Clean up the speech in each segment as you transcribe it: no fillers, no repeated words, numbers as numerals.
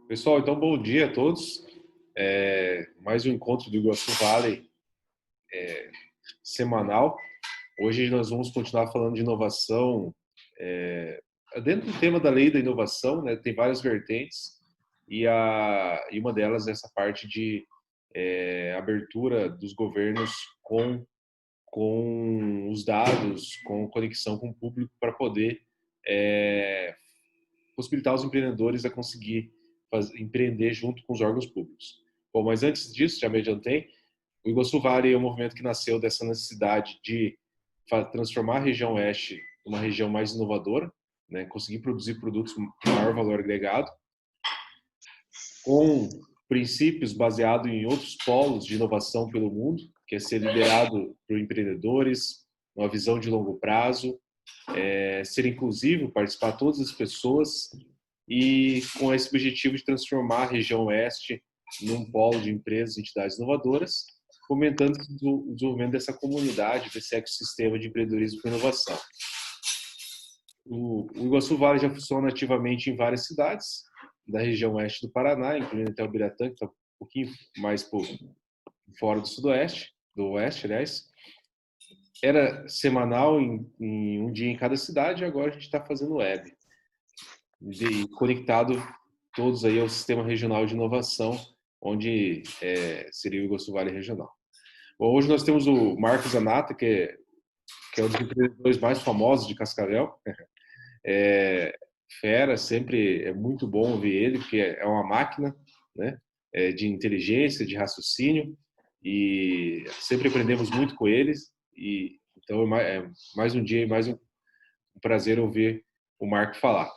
Pessoal, então bom dia a todos. Mais um encontro do Iguaçu Valley semanal. Hoje nós vamos continuar falando de inovação. Dentro do tema da lei da inovação, né, tem várias vertentes e uma delas é essa parte de abertura dos governos com os dados, com conexão com o público para poder possibilitar os empreendedores a conseguir empreender junto com os órgãos públicos. Bom, mas antes disso, já me adiantei, o Iguaçu Valley é um movimento que nasceu dessa necessidade de transformar a região oeste numa região mais inovadora, né, conseguir produzir produtos com maior valor agregado, com princípios baseados em outros polos de inovação pelo mundo, que é ser liderado por empreendedores, uma visão de longo prazo, ser inclusivo, participar de todas as pessoas e com esse objetivo de transformar a região oeste num polo de empresas e entidades inovadoras, fomentando o desenvolvimento dessa comunidade, desse ecossistema de empreendedorismo com inovação. O Iguaçu Valley já funciona ativamente em várias cidades da região oeste do Paraná, incluindo até o Biratã, que está um pouquinho mais por fora do oeste, aliás. Era semanal em um dia em cada cidade, e agora a gente está fazendo web. E conectado todos aí ao Sistema Regional de Inovação, onde seria o Iguaçu Valley Regional. Bom, hoje nós temos o Marcos Zanata, que é um dos empreendedores mais famosos de Cascavel. Fera, sempre é muito bom ouvir ele, porque é uma máquina, né, de inteligência, de raciocínio, e sempre aprendemos muito com eles. E então mais um dia e mais um prazer ouvir o Marco falar.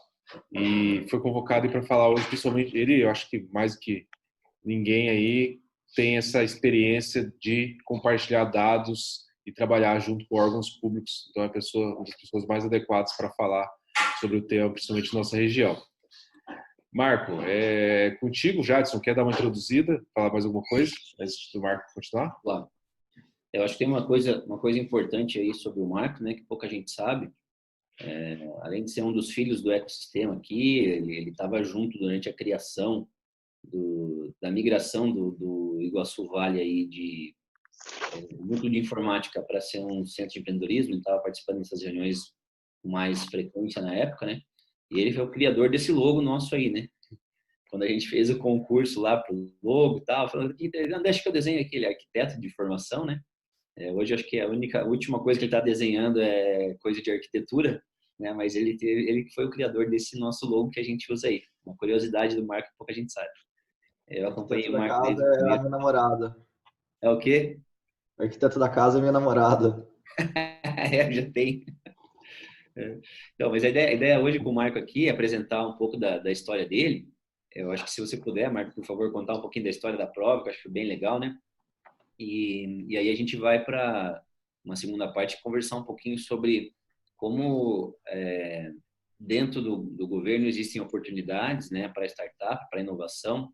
E foi convocado para falar hoje, principalmente ele, eu acho que mais que ninguém aí tem essa experiência de compartilhar dados e trabalhar junto com órgãos públicos. Então é uma das pessoas mais adequadas para falar sobre o tema, principalmente na nossa região. Marco, contigo, Jadson, quer dar uma introduzida, falar mais alguma coisa antes do Marco continuar? Claro. Eu acho que tem uma coisa importante aí sobre o Marco, né, que pouca gente sabe. Além de ser um dos filhos do ecossistema aqui, ele estava junto durante a criação da migração do Iguaçu Valley aí de núcleo de informática para ser um centro de empreendedorismo. Ele estava participando dessas reuniões com mais frequência na época, né? E ele foi o criador desse logo nosso aí, né? Quando a gente fez o concurso lá para o logo e tal, falando que deixa que eu desenho aquele arquiteto de formação, né? Hoje acho que a última coisa que ele está desenhando é coisa de arquitetura, né? Mas ele que foi o criador desse nosso logo que a gente usa aí. Uma curiosidade do Marco que pouca gente sabe. Eu acompanhei o Marco desde o É a primeiro. minha namorada. É o quê? O arquiteto da casa é minha namorada. Já tem. Então, mas a ideia hoje com o Marco aqui é apresentar um pouco da história dele. Eu acho que se você puder, Marco, por favor, contar um pouquinho da história da prova, que eu acho que é bem legal, né? E aí a gente vai para uma segunda parte conversar um pouquinho sobre como dentro do governo existem oportunidades, né, para startup, para inovação,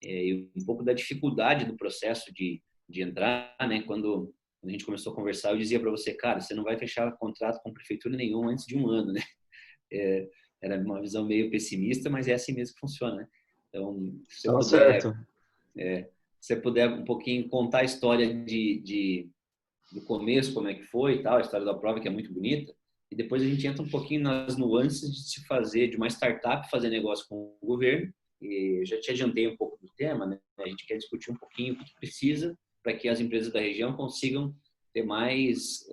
e um pouco da dificuldade do processo de entrar, né? Quando a gente começou a conversar, eu dizia para você, cara, você não vai fechar contrato com prefeitura nenhuma antes de um ano, né? Era uma visão meio pessimista, mas é assim mesmo que funciona, né? Então, se você Tá puder, certo. se você puder um pouquinho contar a história do começo, como é que foi e tal, a história da prova, que é muito bonita, e depois a gente entra um pouquinho nas nuances de se fazer, de uma startup fazer negócio com o governo. E eu já te adiantei um pouco do tema, né? A gente quer discutir um pouquinho o que precisa para que as empresas da região consigam ter mais,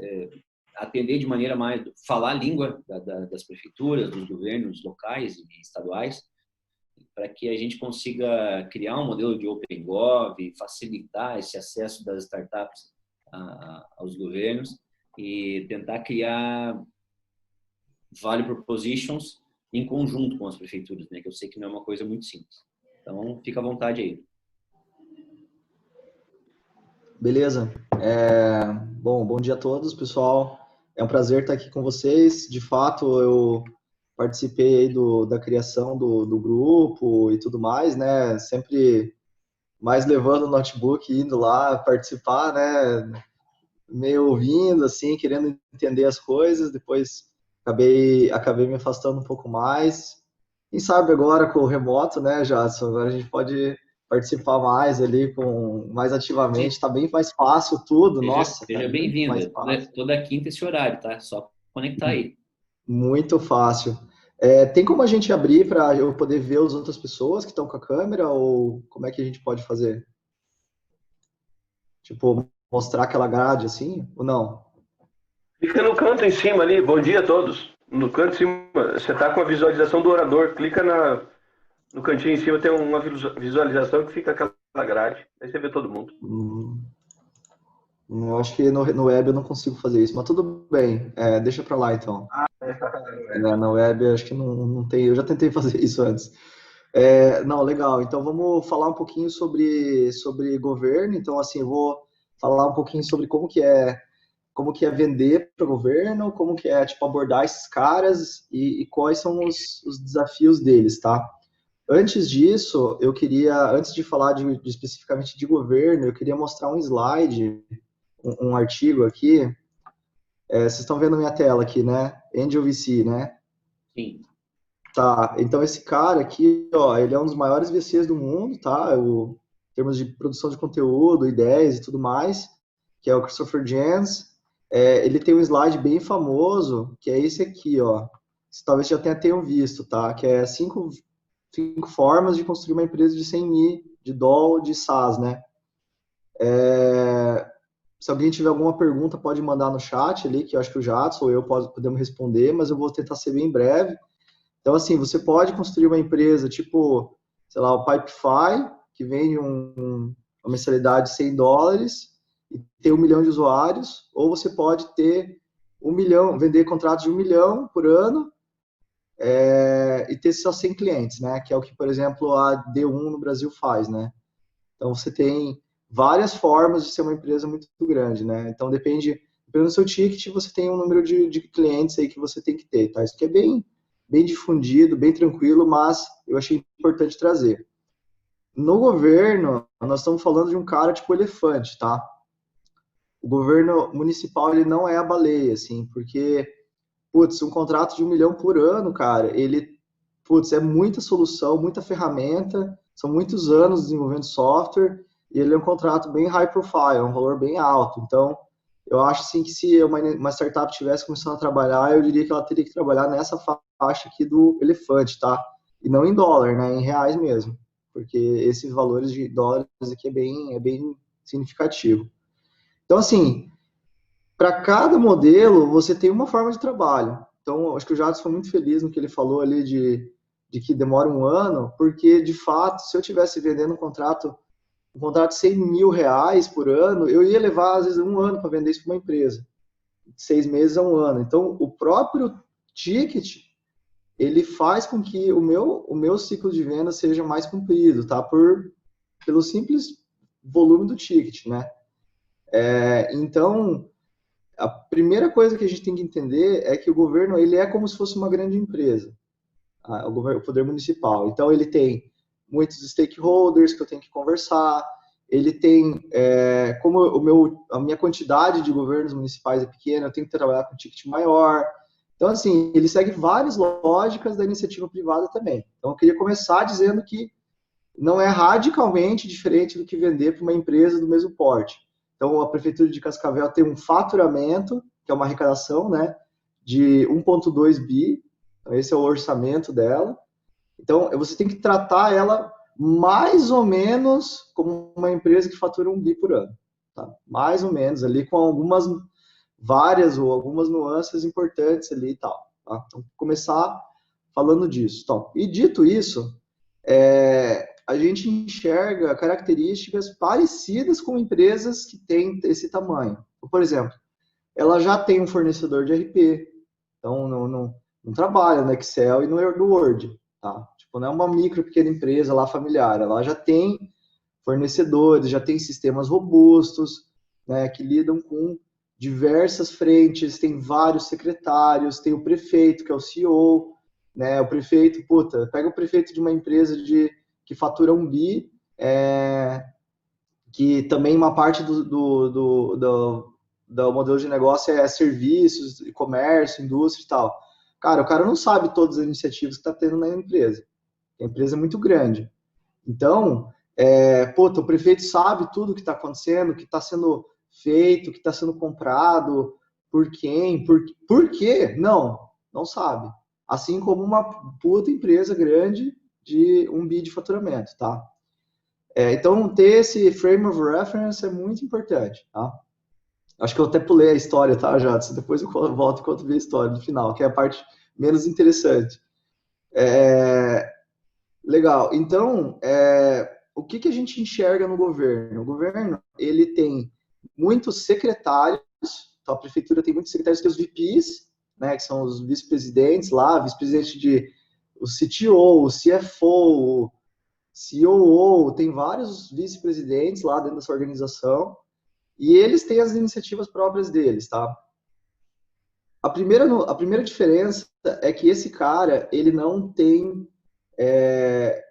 atender de maneira mais, falar a língua das prefeituras, dos governos locais e estaduais, para que a gente consiga criar um modelo de Open Gov, facilitar esse acesso das startups aos governos e tentar criar value propositions em conjunto com as prefeituras, né? Que eu sei que não é uma coisa muito simples. Então, fica à vontade aí. Beleza. Bom dia a todos, pessoal. É um prazer estar aqui com vocês. De fato, eu participei aí da criação do grupo e tudo mais, né? Sempre mais levando o notebook, indo lá participar, né? Meio ouvindo, assim, querendo entender as coisas. Depois acabei me afastando um pouco mais. quem sabe agora com o remoto, né, Jadson? Agora a gente pode participar mais ali, mais ativamente, tá bem mais fácil tudo, nossa, Seja cara, muito mais bem-vinda. fácil. Toda quinta esse horário, tá? Só conectar aí. Muito fácil. Tem como a gente abrir para eu poder ver as outras pessoas que estão com a câmera, ou como é que a gente pode fazer? Tipo, mostrar aquela grade assim, ou não? Clica no canto em cima ali, bom dia a todos. No canto em cima, você está com a visualização do orador. Clica no cantinho em cima, tem uma visualização que fica aquela grade. Aí você vê todo mundo. Eu acho que no web eu não consigo fazer isso, mas tudo bem. Deixa para lá então. Na web acho que não tem. Eu já tentei fazer isso antes. Não, legal. Então vamos falar um pouquinho sobre governo. Então, assim, eu vou falar um pouquinho sobre como que é vender para o governo, como que é tipo abordar esses caras e quais são os desafios deles, tá? Antes disso, antes de falar especificamente de governo, eu queria mostrar um slide, um artigo aqui. Vocês estão vendo minha tela aqui, né? Angel VC, né? Sim. Tá, então esse cara aqui, ó, ele é um dos maiores VCs do mundo, tá? Em termos de produção de conteúdo, ideias e tudo mais, que é o Christopher Jans. Ele tem um slide bem famoso, que é esse aqui, ó. Vocês talvez já tenham visto, tá? Que é cinco formas de construir uma empresa de 100 mil de dólar de SaaS, né? Se alguém tiver alguma pergunta, pode mandar no chat ali, que eu acho que o Jadson ou eu podemos responder, mas eu vou tentar ser bem breve. Então, assim, você pode construir uma empresa tipo, sei lá, o Pipefy, que vende uma mensalidade de $100 e ter 1 milhão de usuários, ou você pode ter 1 milhão, vender contratos de 1 milhão por ano e ter só 100 clientes, né? Que é o que, por exemplo, a D1 no Brasil faz, né? Então, você tem várias formas de ser uma empresa muito grande, né? Então, dependendo do seu ticket, você tem um número de clientes aí que você tem que ter, tá? Isso aqui é bem difundido, bem tranquilo, mas eu achei importante trazer. No governo, nós estamos falando de um cara tipo elefante, tá? O governo municipal, ele não é a baleia, assim, porque, putz, um contrato de 1 milhão por ano, cara, é muita solução, muita ferramenta, são muitos anos desenvolvendo software, e ele é um contrato bem high profile, um valor bem alto. Então, eu acho, assim, que se uma startup tivesse começando a trabalhar, eu diria que ela teria que trabalhar nessa faixa aqui do elefante, tá? E não em dólar, né? Em reais mesmo. Porque esses valores de dólares aqui é bem significativo. Então, assim, para cada modelo, você tem uma forma de trabalho. Então, acho que o Jadson foi muito feliz no que ele falou ali de que demora um ano, porque, de fato, se eu estivesse vendendo um contrato de 100 mil reais por ano, eu ia levar, às vezes, um ano para vender isso para uma empresa. 6 meses a um ano. Então, o próprio ticket, ele faz com que o meu ciclo de venda seja mais comprido, tá? Pelo simples volume do ticket, né? Então, a primeira coisa que a gente tem que entender é que o governo, ele é como se fosse uma grande empresa, o poder municipal. Então, ele tem muitos stakeholders que eu tenho que conversar, ele tem, como a minha quantidade de governos municipais é pequena, eu tenho que trabalhar com um ticket maior. Então, assim, ele segue várias lógicas da iniciativa privada também. Então, eu queria começar dizendo que não é radicalmente diferente do que vender para uma empresa do mesmo porte. Então, a Prefeitura de Cascavel tem um faturamento, que é uma arrecadação, né, de 1,2 bi, então esse é o orçamento dela. Então, você tem que tratar ela mais ou menos como uma empresa que fatura 1 bi por ano. Tá? Mais ou menos, ali com algumas nuances importantes ali e tal. Tá? Então, começar falando disso. Então, e dito isso, a gente enxerga características parecidas com empresas que têm esse tamanho. Por exemplo, ela já tem um fornecedor de RP, então não trabalha no Excel e no Word, tá? Tipo, não é uma micro, pequena empresa lá familiar, ela já tem fornecedores, já tem sistemas robustos, né, que lidam com diversas frentes, tem vários secretários, tem o prefeito, que é o CEO, né, o prefeito, pega o prefeito de uma empresa que fatura 1 bi, que também uma parte do modelo de negócio é serviços, comércio, indústria e tal. Cara, o cara não sabe todas as iniciativas que está tendo na empresa. A empresa é muito grande. Então, o prefeito sabe tudo que está acontecendo, o que está sendo feito, o que está sendo comprado, por quem, por quê? Não sabe. Assim como uma puta empresa grande de 1 bi de faturamento, tá? Então, ter esse frame of reference é muito importante, tá? Acho que eu até pulei a história, tá, Jadson? Depois eu volto e conto a história no final, que é a parte menos interessante. Legal. Então, o que a gente enxerga no governo? O governo, ele tem muitos secretários, então a prefeitura tem muitos secretários, que os VPs, né, que são os vice-presidentes lá, vice-presidente o CTO, o CFO, o COO, tem vários vice-presidentes lá dentro dessa organização, e eles têm as iniciativas próprias deles, tá? A primeira diferença é que esse cara, ele não tem,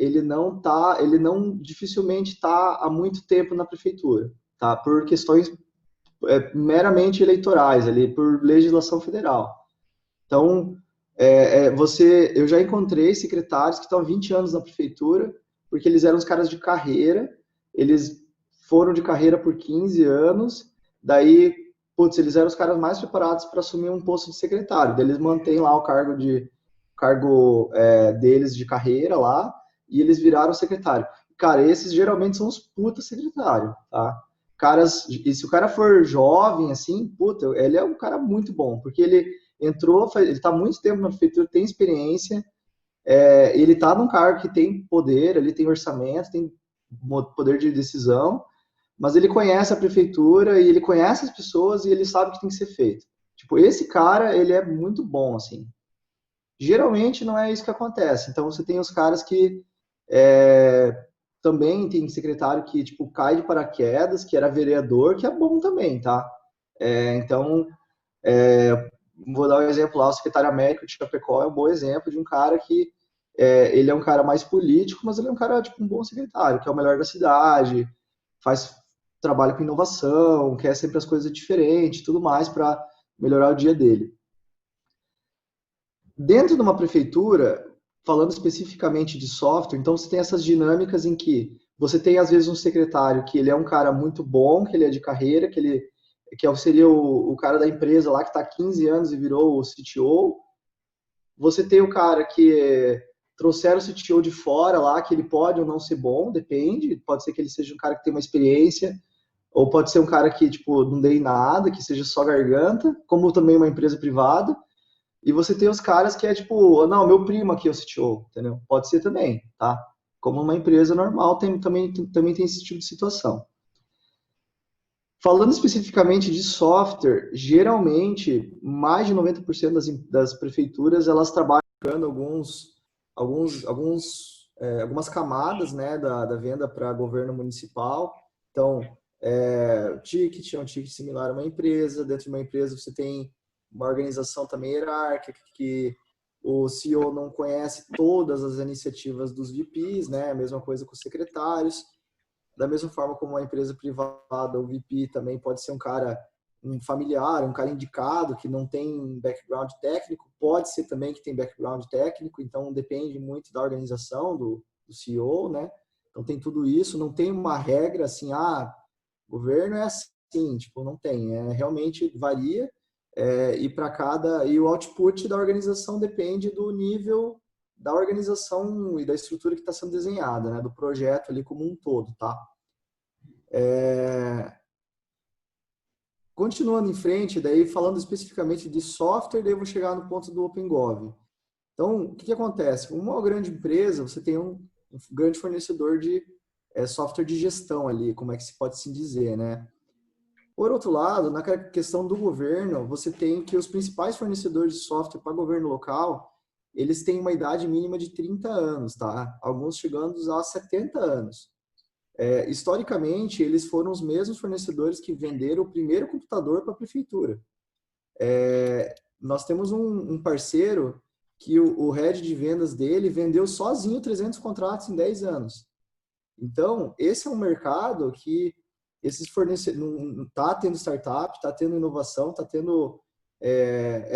ele não dificilmente está há muito tempo na prefeitura, tá? Por questões meramente eleitorais, ali, por legislação federal. Então, eu já encontrei secretários que estão há 20 anos na prefeitura, porque eles eram os caras de carreira, eles foram de carreira por 15 anos, daí, eles eram os caras mais preparados para assumir um posto de secretário, daí eles mantêm lá o cargo deles de carreira lá, e eles viraram secretário. Cara, esses geralmente são os puta secretário, tá? E se o cara for jovem, assim, ele é um cara muito bom, porque ele ele está há muito tempo na prefeitura, tem experiência, ele está num cargo que tem poder, ele tem orçamento, tem poder de decisão, mas ele conhece a prefeitura e ele conhece as pessoas e ele sabe o que tem que ser feito. Tipo, esse cara, ele é muito bom, assim. Geralmente não é isso que acontece. Então, você tem os caras que também tem secretário que, tipo, cai de paraquedas, que era vereador, que é bom também, tá? Então, vou dar um exemplo lá, o secretário Américo de Chapecó é um bom exemplo de um cara que ele é um cara mais político, mas ele é um cara, tipo, um bom secretário, que é o melhor da cidade, trabalha com inovação, quer sempre as coisas diferentes, tudo mais para melhorar o dia dele. Dentro de uma prefeitura, falando especificamente de software, então você tem essas dinâmicas em que você tem, às vezes, um secretário que ele é um cara muito bom, que ele é de carreira, que seria o cara da empresa lá que está há 15 anos e virou o CTO. Você tem o cara que trouxeram o CTO de fora lá, que ele pode ou não ser bom, depende. Pode ser que ele seja um cara que tem uma experiência, ou pode ser um cara que, tipo, não dê em nada, que seja só garganta, como também uma empresa privada. E você tem os caras que é tipo, não, meu primo aqui é o CTO, entendeu? Pode ser também, tá? Como uma empresa normal, também tem esse tipo de situação. Falando especificamente de software, geralmente, mais de 90% das prefeituras, elas trabalham algumas camadas, né, da venda para governo municipal. Então, ticket é um ticket similar a uma empresa. Dentro de uma empresa, você tem uma organização também hierárquica, que o CEO não conhece todas as iniciativas dos VPs, né? A mesma coisa com os secretários. Da mesma forma como uma empresa privada, o VP também pode ser um familiar, um cara indicado, que não tem background técnico, pode ser também que tem background técnico, então depende muito da organização do CEO, né? Então tem tudo isso, não tem uma regra assim, governo é assim, tipo, não tem, realmente varia. E o output da organização depende do nível da organização e da estrutura que está sendo desenhada, né, do projeto ali como um todo, tá? Continuando em frente, daí falando especificamente de software, daí eu vou chegar no ponto do OpenGov. Então, o que acontece? Uma grande empresa, você tem um grande fornecedor de software de gestão ali, como é que se pode se dizer, né? Por outro lado, na questão do governo, você tem que os principais fornecedores de software para governo local, eles têm uma idade mínima de 30 anos, tá? Alguns chegando a 70 anos. Historicamente, eles foram os mesmos fornecedores que venderam o primeiro computador para a prefeitura. Nós temos um parceiro que o head de vendas dele vendeu sozinho 300 contratos em 10 anos. Então, esse é um mercado que esses fornecedores está tendo startup, está tendo inovação, está tendo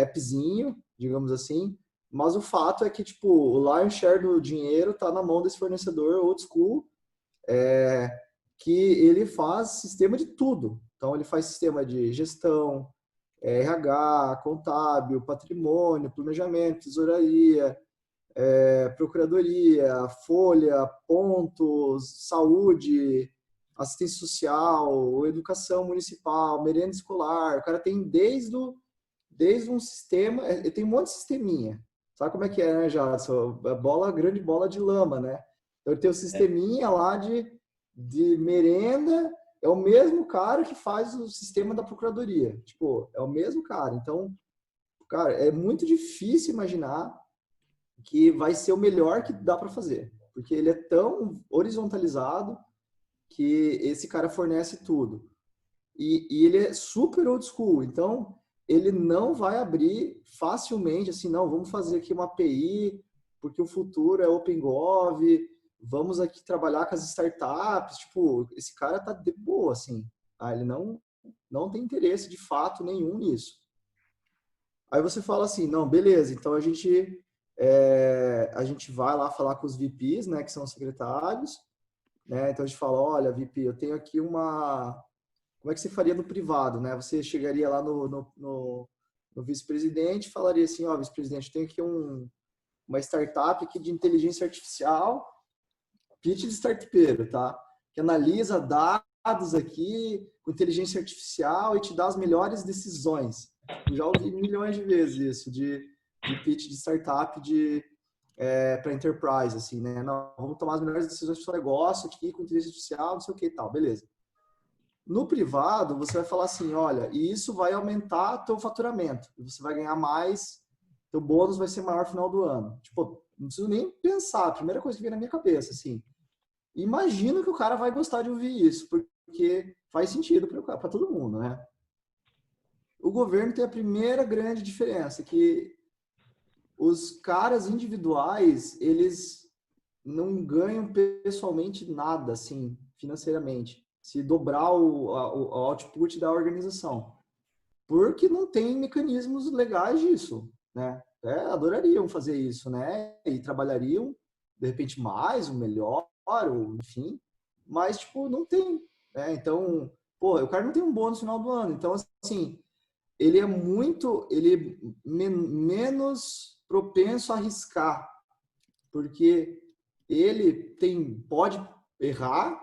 appzinho, digamos assim, Mas o fato é que, tipo, o lion share do dinheiro está na mão desse fornecedor old school, que ele faz sistema de tudo. Então, ele faz sistema de gestão, RH, contábil, patrimônio, planejamento, tesouraria, procuradoria, folha, pontos, saúde, assistência social, educação municipal, merenda escolar. O cara tem desde um sistema, tem um monte de sisteminha. Sabe como é que é, né, Jadson? Grande bola de lama, né? Então, ele tem o sisteminha lá de merenda, é o mesmo cara que faz o sistema da procuradoria. Tipo, é o mesmo cara. Então, cara, é muito difícil imaginar que vai ser o melhor que dá para fazer. Porque ele é tão horizontalizado que esse cara fornece tudo. E ele é super old school. Então, ele não vai abrir facilmente, assim, não, vamos fazer aqui uma API, porque o futuro é OpenGov, vamos aqui trabalhar com as startups. Tipo, esse cara tá de boa, assim. Ele não tem interesse de fato nenhum nisso. Aí você fala assim, não, beleza, então a gente vai lá falar com os VPs, né, que são os secretários, né? Então a gente fala, olha, VP, eu tenho aqui como é que você faria no privado, né? Você chegaria lá no vice-presidente e falaria assim, ó, vice-presidente, eu tenho aqui uma startup aqui de inteligência artificial, pitch de startupeiro, tá? Que analisa dados aqui com inteligência artificial e te dá as melhores decisões. Eu já ouvi milhões de vezes isso, de pitch de startup para enterprise, assim, né? Não, vamos tomar as melhores decisões do seu negócio aqui com inteligência artificial, não sei o que e tal, beleza. No privado, você vai falar assim, olha, e isso vai aumentar teu faturamento, você vai ganhar mais, teu bônus vai ser maior no final do ano. Tipo, não preciso nem pensar, a primeira coisa que vem na minha cabeça, assim, imagino que o cara vai gostar de ouvir isso, porque faz sentido para todo mundo, né? O governo tem a primeira grande diferença, que os caras individuais, eles não ganham pessoalmente nada, assim, financeiramente, se dobrar o output da organização. Porque não tem mecanismos legais disso, né? Adorariam fazer isso, né? E trabalhariam, de repente, mais, ou melhor, ou enfim, mas, tipo, não tem, né? Então, pô, o cara não tem um bônus no final do ano. Então, assim, ele é menos propenso a arriscar, porque ele pode errar,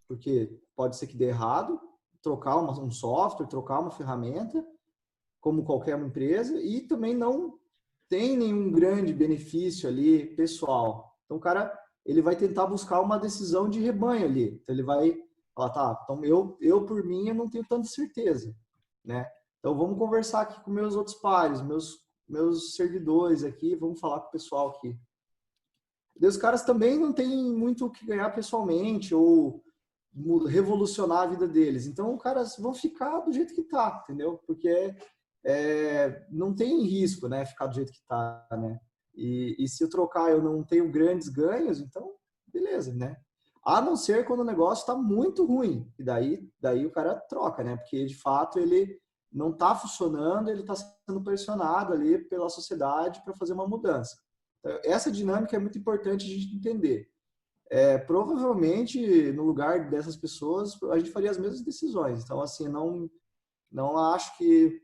porque pode ser que dê errado, trocar um software, trocar uma ferramenta, como qualquer empresa, e também não tem nenhum grande benefício ali pessoal. Então, o cara, ele vai tentar buscar uma decisão de rebanho ali. Então, ele vai falar, tá, então eu por mim, eu não tenho tanta certeza, né? Então, vamos conversar aqui com meus outros pares, meus servidores aqui, vamos falar com o pessoal aqui. E os caras também não têm muito o que ganhar pessoalmente ou revolucionar a vida deles. Então, os caras vão ficar do jeito que tá, entendeu? Porque não tem risco, né, ficar do jeito que tá, né? E se eu trocar eu não tenho grandes ganhos, então, beleza, né? A não ser quando o negócio está muito ruim. E daí o cara troca, né? Porque, de fato, ele não está funcionando, ele está sendo pressionado ali pela sociedade para fazer uma mudança. Então, essa dinâmica é muito importante a gente entender. Provavelmente, no lugar dessas pessoas, a gente faria as mesmas decisões. Então, assim, não acho que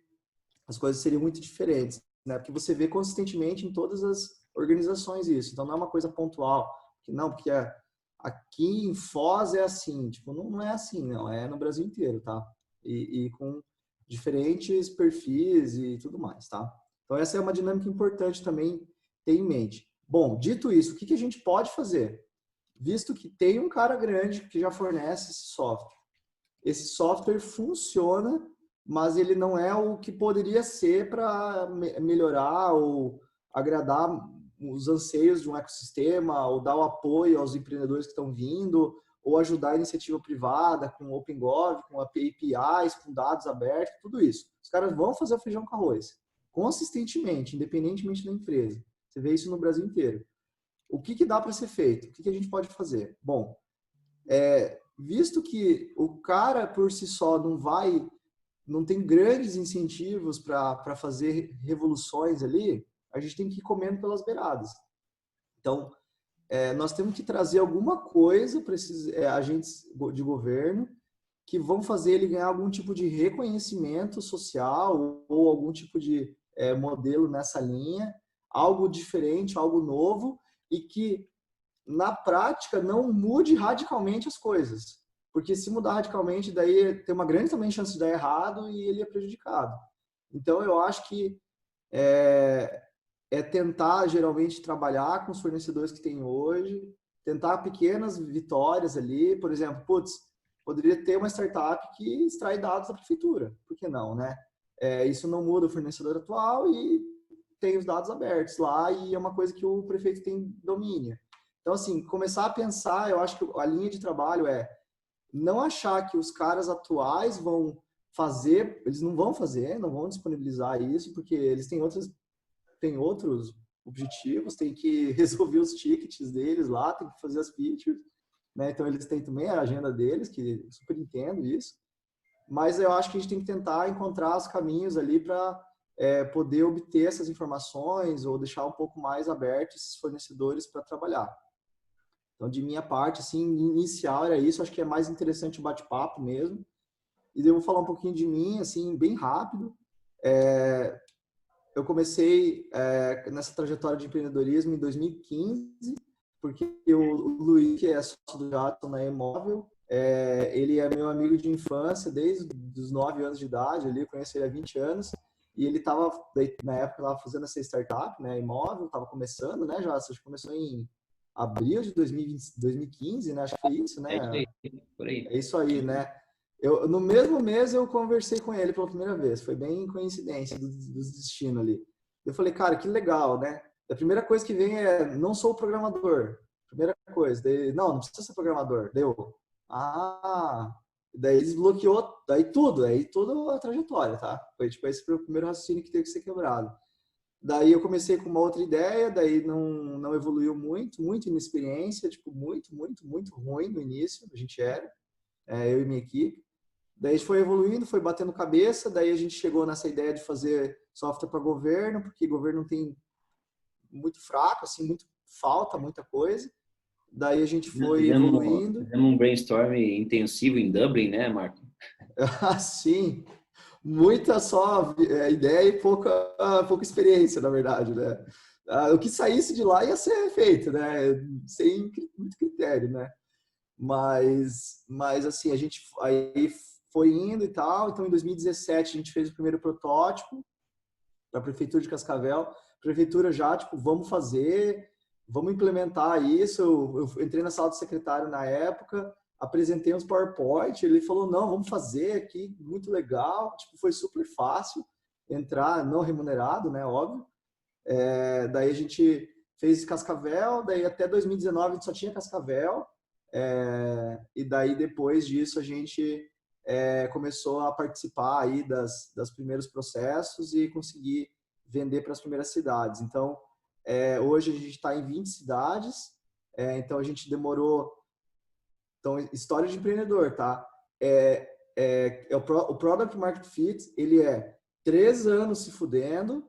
as coisas seriam muito diferentes, né? Porque você vê consistentemente em todas as organizações isso. Então, não é uma coisa pontual. Porque aqui em Foz é assim. Tipo, não é assim, não. É no Brasil inteiro, tá? E com diferentes perfis e tudo mais, tá? Então, essa é uma dinâmica importante também ter em mente. Bom, dito isso, o que a gente pode fazer? Visto que tem um cara grande que já fornece esse software. Esse software funciona, mas ele não é o que poderia ser para melhorar ou agradar os anseios de um ecossistema, ou dar o apoio aos empreendedores que estão vindo, ou ajudar a iniciativa privada com OpenGov, com APIs, com dados abertos, tudo isso. Os caras vão fazer o feijão com arroz, consistentemente, independentemente da empresa. Você vê isso no Brasil inteiro. O que dá para ser feito? O que a gente pode fazer? Bom, visto que o cara por si só não tem grandes incentivos para fazer revoluções ali, a gente tem que ir comendo pelas beiradas. Então, nós temos que trazer alguma coisa para esses agentes de governo que vão fazer ele ganhar algum tipo de reconhecimento social ou algum tipo de modelo nessa linha, algo diferente, algo novo, e que, na prática, não mude radicalmente as coisas. Porque se mudar radicalmente, daí tem uma grande também chance de dar errado e ele é prejudicado. Então, eu acho que tentar, geralmente, trabalhar com os fornecedores que tem hoje, tentar pequenas vitórias ali, por exemplo, poderia ter uma startup que extrai dados da prefeitura, por que não, né? Isso não muda o fornecedor atual e tem os dados abertos lá e é uma coisa que o prefeito tem domínio. Então, assim, começar a pensar, eu acho que a linha de trabalho não achar que os caras atuais vão fazer, eles não vão fazer, não vão disponibilizar isso, porque eles têm outros objetivos, tem que resolver os tickets deles lá, tem que fazer as features, né? Então eles têm também a agenda deles, que eu super entendo isso, mas eu acho que a gente tem que tentar encontrar os caminhos ali para poder obter essas informações ou deixar um pouco mais aberto esses fornecedores para trabalhar. Então, de minha parte, assim, inicial era isso, acho que é mais interessante o bate-papo mesmo. E eu vou falar um pouquinho de mim, assim, bem rápido. Eu comecei nessa trajetória de empreendedorismo em 2015, porque o Luiz, que é sócio do Jadson na Imóvel, ele é meu amigo de infância, desde os 9 anos de idade, ali, eu conheço ele há 20 anos, e ele estava, na época, estava fazendo essa startup, né, Imóvel, estava começando, né, já, você começou em abril de 2015, né, acho que foi isso, né? Por aí. É isso aí, né? No mesmo mês eu conversei com ele pela primeira vez, foi bem coincidência dos destinos ali. Eu falei, cara, que legal, né? A primeira coisa que vem não sou programador. Primeira coisa, não precisa ser programador. Daí ele desbloqueou, daí toda a trajetória, tá? Foi tipo, esse foi o primeiro raciocínio que teve que ser quebrado. Daí eu comecei com uma outra ideia, daí não evoluiu muito inexperiência, tipo, muito ruim no início, a gente eu e minha equipe. Daí a gente foi evoluindo, foi batendo cabeça, daí a gente chegou nessa ideia de fazer software para governo, porque governo tem muito fraco, assim, falta muita coisa. Daí a gente foi evoluindo. Fizemos um brainstorm intensivo em Dublin, né, Marco? Sim, muita só ideia e pouca experiência, na verdade, né? O que saísse de lá ia ser feito, né? Sem muito critério, né? Mas assim, a gente aí foi indo e tal. Então, em 2017, a gente fez o primeiro protótipo para a Prefeitura de Cascavel. A Prefeitura já, tipo, vamos implementar isso. Eu entrei na sala do secretário na época, apresentei uns PowerPoint, ele falou, não, vamos fazer aqui, muito legal. Tipo, foi super fácil entrar, não remunerado, né, óbvio. Daí a gente fez Cascavel, daí até 2019 a gente só tinha Cascavel. E daí depois disso a gente começou a participar aí das primeiros processos e conseguir vender para as primeiras cidades. Então, hoje a gente está em 20 cidades, então a gente demorou. Então, história de empreendedor, tá? O Product Market Fit, ele 3 anos se fudendo,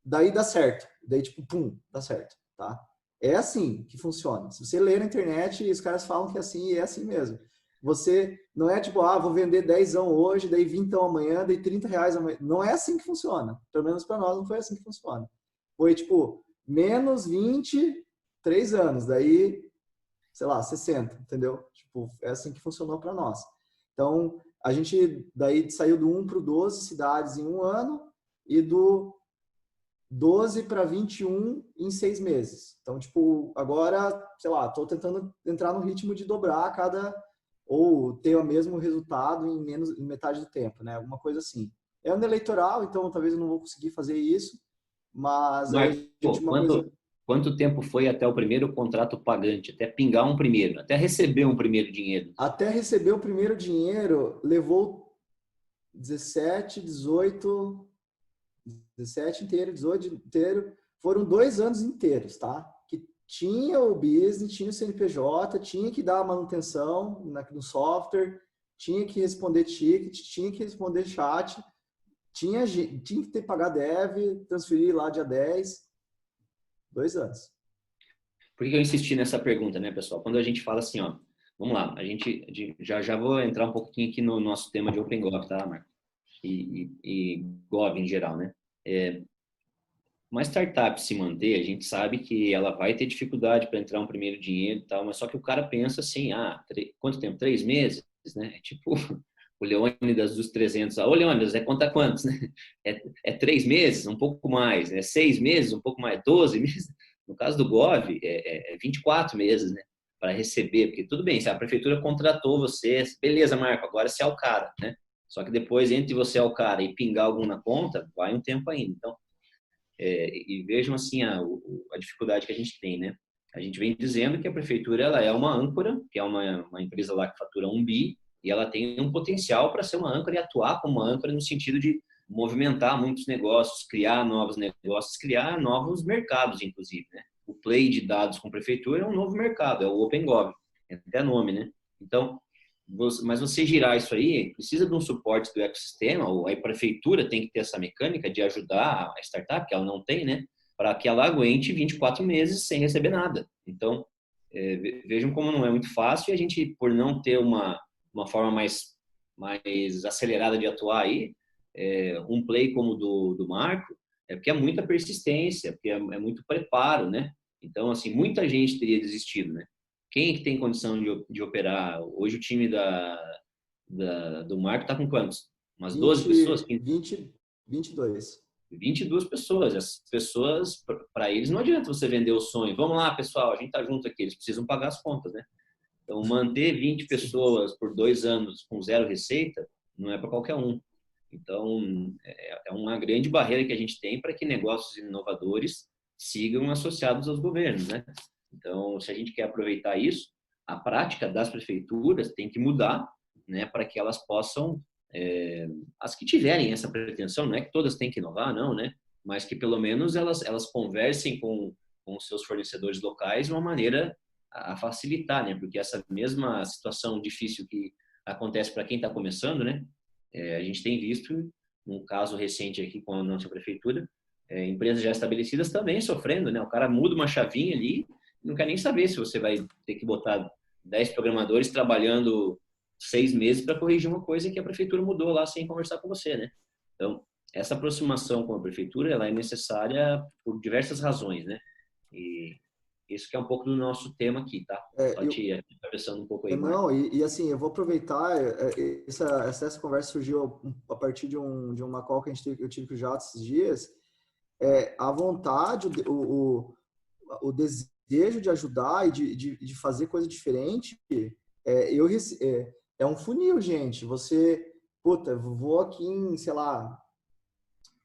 daí dá certo. Daí, tipo, pum, dá certo, tá? É assim que funciona. Se você ler na internet, os caras falam que é assim e é assim mesmo. Você não é tipo, vou vender 10 hoje, daí 20 amanhã, daí R$30 amanhã. Não é assim que funciona. Pelo menos para nós não foi assim que funciona. Foi tipo, menos 20, 3 anos. Daí, sei lá, 60, entendeu? Tipo, é assim que funcionou para nós. Então, a gente daí saiu do 1 para 12 cidades em 1 ano e do 12 para 21 em 6 meses. Então, tipo, agora, sei lá, estou tentando entrar no ritmo de dobrar ou ter o mesmo resultado em metade do tempo, né? Alguma coisa assim. É ano eleitoral, então talvez eu não vou conseguir fazer isso, mas quanto tempo foi até o primeiro contrato pagante, até pingar um primeiro, até receber um primeiro dinheiro? Até receber o primeiro dinheiro levou 17 inteiro, 18 inteiro, foram 2 anos inteiros, tá? Que tinha o business, tinha o CNPJ, tinha que dar a manutenção no software, tinha que responder ticket, tinha que responder chat, tinha que ter que pagar dev, transferir lá dia 10, 2 anos. Por que eu insisti nessa pergunta, né, pessoal? Quando a gente fala assim, ó, vamos lá, já vou entrar um pouquinho aqui no nosso tema de OpenGov, tá, Marco? E Gov em geral, né? Uma startup se manter, a gente sabe que ela vai ter dificuldade para entrar um primeiro dinheiro e tal, mas só que o cara pensa assim, quanto tempo? 3 meses, né? É tipo o Leônidas dos 300. Ô, Leônidas, conta quantos, né? É 3 meses, um pouco mais, né? 6 meses, um pouco mais, 12 meses. No caso do Gov, é 24 meses, né? Para receber, porque tudo bem, se a prefeitura contratou você, beleza, Marco, agora você é o cara, né? Só que depois, entre você é o cara e pingar algum na conta, vai um tempo ainda. Então, e vejam assim a dificuldade que a gente tem, né? A gente vem dizendo que a prefeitura ela é uma âncora, que é uma empresa lá que fatura 1 bi, e ela tem um potencial para ser uma âncora e atuar como uma âncora no sentido de movimentar muitos negócios, criar novos negócios, criar novos mercados, inclusive, né? O play de dados com prefeitura é um novo mercado, é o OpenGov, é até nome, né? Então, mas você girar isso aí, precisa de um suporte do ecossistema, ou a prefeitura tem que ter essa mecânica de ajudar a startup, que ela não tem, né? Para que ela aguente 24 meses sem receber nada. Então, vejam como não é muito fácil, e a gente, por não ter uma forma mais acelerada de atuar aí, um play como o do Marco, é porque é muita persistência, porque é muito preparo, né? Então, assim, muita gente teria desistido, né? Quem é que tem condição de operar? Hoje o time do Marco está com quantos? Umas 12 pessoas? 22. 22 pessoas. Essas pessoas, para eles, não adianta você vender o sonho. Vamos lá, pessoal, a gente está junto aqui. Eles precisam pagar as contas, né? Então, manter 20 pessoas por 2 anos com 0 receita não é para qualquer um. Então, é uma grande barreira que a gente tem para que negócios inovadores sigam associados aos governos, né? Então, se a gente quer aproveitar isso, a prática das prefeituras tem que mudar, né, para que elas possam, as que tiverem essa pretensão, não é que todas têm que inovar, não, né, mas que pelo menos elas conversem com os seus fornecedores locais de uma maneira a facilitar, né, porque essa mesma situação difícil que acontece para quem está começando, né, a gente tem visto, um caso recente aqui com a nossa prefeitura, empresas já estabelecidas também sofrendo, né, o cara muda uma chavinha ali, não quer nem saber se você vai ter que botar 10 programadores trabalhando 6 meses para corrigir uma coisa que a prefeitura mudou lá sem conversar com você, né? Então, essa aproximação com a prefeitura, ela é necessária por diversas razões, né? E isso que é um pouco do nosso tema aqui, tá? Só te atravessando um pouco aí, Marco. Não, e assim, eu vou aproveitar, essa conversa surgiu a partir de uma call que eu tive com o Jato esses dias, a vontade, o desejo de ajudar e de fazer coisa diferente, é um funil, gente. Você, vou aqui em, sei lá,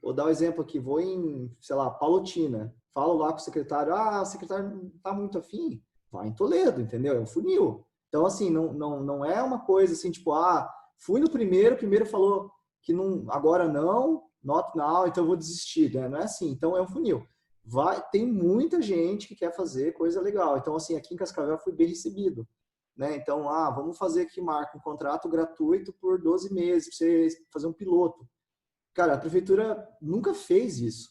vou dar um exemplo aqui, vou em, sei lá, Palotina, falo lá com o secretário, o secretário não tá muito afim, vai em Toledo, entendeu? É um funil. Então, assim, não é uma coisa assim, tipo, fui no o primeiro falou que não, agora não, not now, então eu vou desistir, né? Não é assim, então é um funil. Tem muita gente que quer fazer coisa legal. Então, assim, aqui em Cascavel fui bem recebido, né? Então, vamos fazer aqui, Marco, um contrato gratuito por 12 meses, para você fazer um piloto. Cara, a prefeitura nunca fez isso.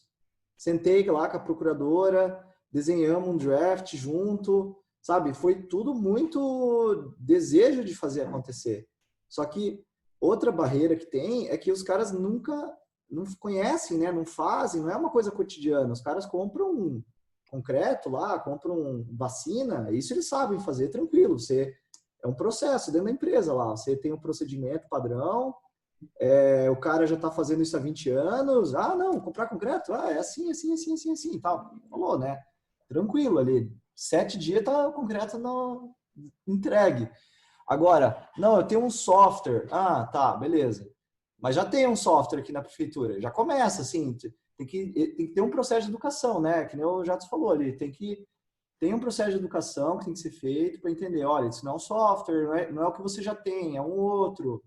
Sentei lá com a procuradora, desenhamos um draft junto, sabe? Foi tudo muito desejo de fazer acontecer. Só que outra barreira que tem é que os caras nunca não conhecem, né? Não fazem, não é uma coisa cotidiana. Os caras compram um concreto lá, compram vacina, isso eles sabem fazer tranquilo. É um processo dentro da empresa lá. Você tem um procedimento padrão, o cara já está fazendo isso há 20 anos. Não, comprar concreto? É assim, assim, assim, assim, assim e tal. Falou, né? Tranquilo ali. 7 dias tá o concreto entregue. Agora, não, eu tenho um software. Tá, beleza. Mas já tem um software aqui na prefeitura. Já começa, assim, tem que ter um processo de educação, né? Que nem o Jatos falou ali. Tem um processo de educação que tem que ser feito para entender, olha, isso não é um software, não é o que você já tem, é um outro.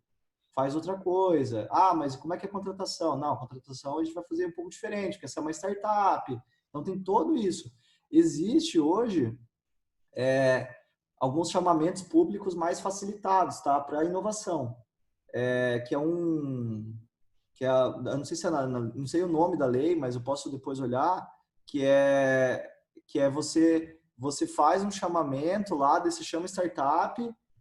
Faz outra coisa. Mas como é que é a contratação? Não, a contratação a gente vai fazer um pouco diferente, porque essa é uma startup. Então tem todo isso. Existe hoje alguns chamamentos públicos mais facilitados, tá? Para inovação. Que eu não sei se não sei o nome da lei, mas eu posso depois olhar, que é você faz um chamamento lá, daí você chama startup,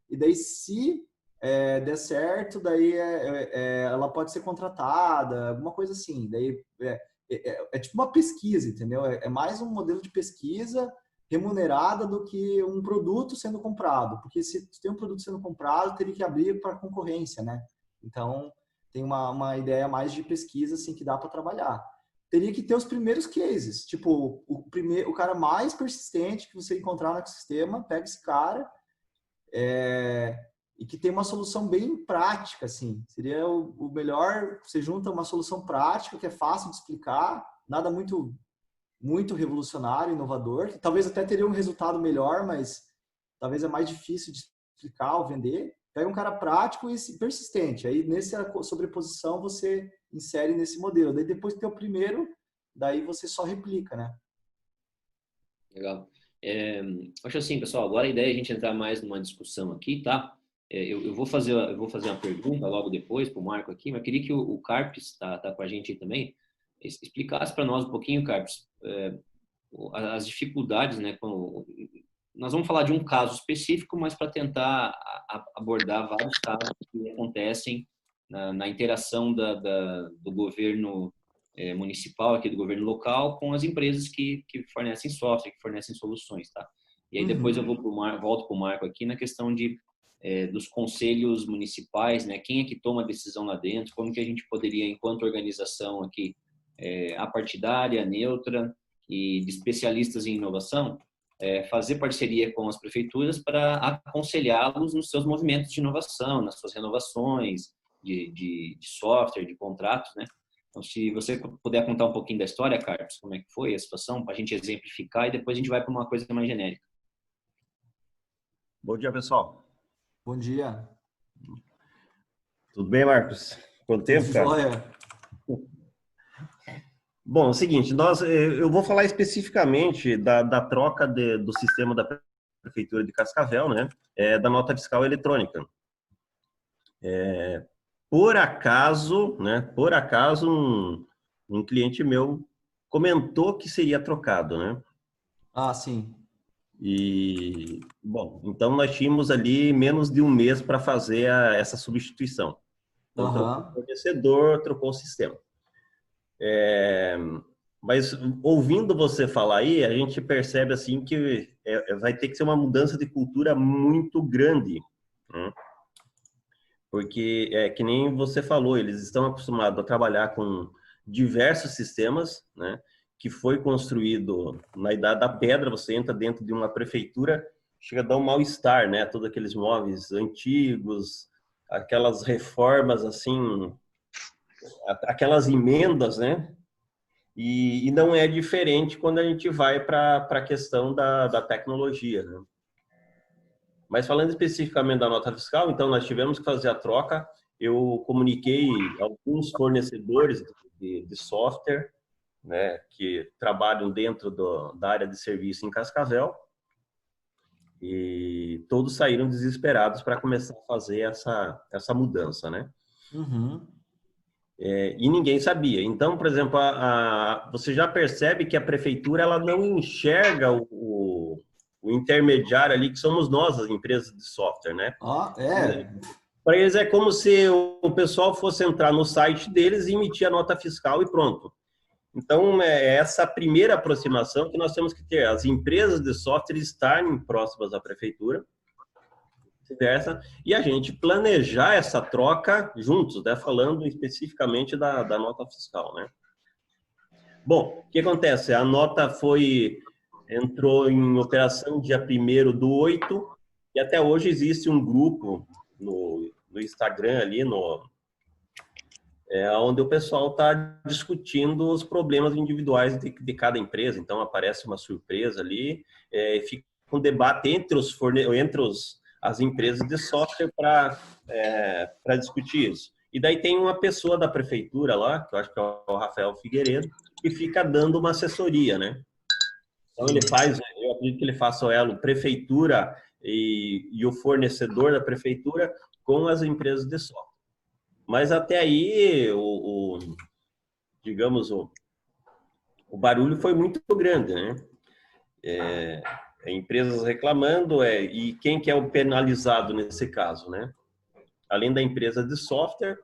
e daí se der certo, daí ela pode ser contratada, alguma coisa assim. Daí é tipo uma pesquisa, entendeu? É mais um modelo de pesquisa remunerada do que um produto sendo comprado, porque se tem um produto sendo comprado, teria que abrir para concorrência, né? Então, tem uma ideia mais de pesquisa assim que dá para trabalhar. Teria que ter os primeiros cases, tipo, o cara mais persistente que você encontrar no ecossistema, pega esse cara e que tem uma solução bem prática, assim. Seria o melhor, você junta uma solução prática, que é fácil de explicar, nada muito revolucionário, inovador, que talvez até teria um resultado melhor, mas talvez é mais difícil de explicar ou vender. Pega um cara prático e persistente. Aí, nessa sobreposição, você insere nesse modelo. Daí, depois que tem o primeiro, daí você só replica, né? Legal. Acho assim, pessoal, agora a ideia é a gente entrar mais numa discussão aqui, tá? Eu vou fazer uma pergunta logo depois para o Marco aqui, mas eu queria que o Carpes, tá com a gente aí também, explicasse para nós um pouquinho, Carpes, as dificuldades, né? Nós vamos falar de um caso específico, mas para tentar abordar vários casos que acontecem na interação do governo municipal, aqui do governo local, com as empresas que fornecem software, que fornecem soluções, tá? E aí depois eu volto para o Marco aqui na questão dos conselhos municipais, né? Quem é que toma a decisão lá dentro? Como que a gente poderia, enquanto organização aqui, apartidária, neutra e de especialistas em inovação, fazer parceria com as prefeituras para aconselhá-los nos seus movimentos de inovação, nas suas renovações de software, de contratos, né? Então, se você puder contar um pouquinho da história, Carlos, como é que foi a situação, para a gente exemplificar, e depois a gente vai para uma coisa mais genérica. Bom dia, pessoal. Bom dia. Tudo bem, Marcos? Quanto tempo, cara? Joia. Bom, é o seguinte, eu vou falar especificamente da troca do sistema da Prefeitura de Cascavel, né? Da nota fiscal eletrônica. Por acaso, um cliente meu comentou que seria trocado, né? Ah, sim. E, bom, então nós tínhamos ali menos de um mês para fazer essa substituição. Então, trocou o fornecedor, trocou o sistema. Mas ouvindo você falar aí, a gente percebe assim que vai ter que ser uma mudança de cultura muito grande, né? Porque que nem você falou, eles estão acostumados a trabalhar com diversos sistemas, né? Que foi construído na Idade da Pedra. Você entra dentro de uma prefeitura, chega a dar um mal-estar, né? Todos aqueles móveis antigos, aquelas reformas assim, aquelas emendas, né? E não é diferente quando a gente vai para a questão da tecnologia, né? Mas falando especificamente da nota fiscal, então nós tivemos que fazer a troca. Eu comuniquei alguns fornecedores de software, né, que trabalham dentro da área de serviço em Cascavel, e todos saíram desesperados para começar a fazer essa mudança, né? E ninguém sabia. Então, por exemplo, você já percebe que a prefeitura ela não enxerga o intermediário ali, que somos nós, as empresas de software, né? Para eles é como se o pessoal fosse entrar no site deles e emitir a nota fiscal e pronto. Então, é essa primeira aproximação que nós temos que ter. As empresas de software estarem próximas à prefeitura, vice-versa, e a gente planejar essa troca juntos, né? Falando especificamente da nota fiscal, né? Bom, o que acontece? A nota entrou em operação dia 1º/8, e até hoje existe um grupo no Instagram ali, onde o pessoal está discutindo os problemas individuais de cada empresa. Então, aparece uma surpresa ali, fica um debate entre as empresas de software para discutir isso. E daí tem uma pessoa da prefeitura lá, que eu acho que é o Rafael Figueiredo, que fica dando uma assessoria, né? Então, eu acredito que ele faça o elo prefeitura e o fornecedor da prefeitura com as empresas de software. Mas até aí, digamos, o barulho foi muito grande, né? Empresas reclamando, e quem que é o penalizado nesse caso, né? Além da empresa de software,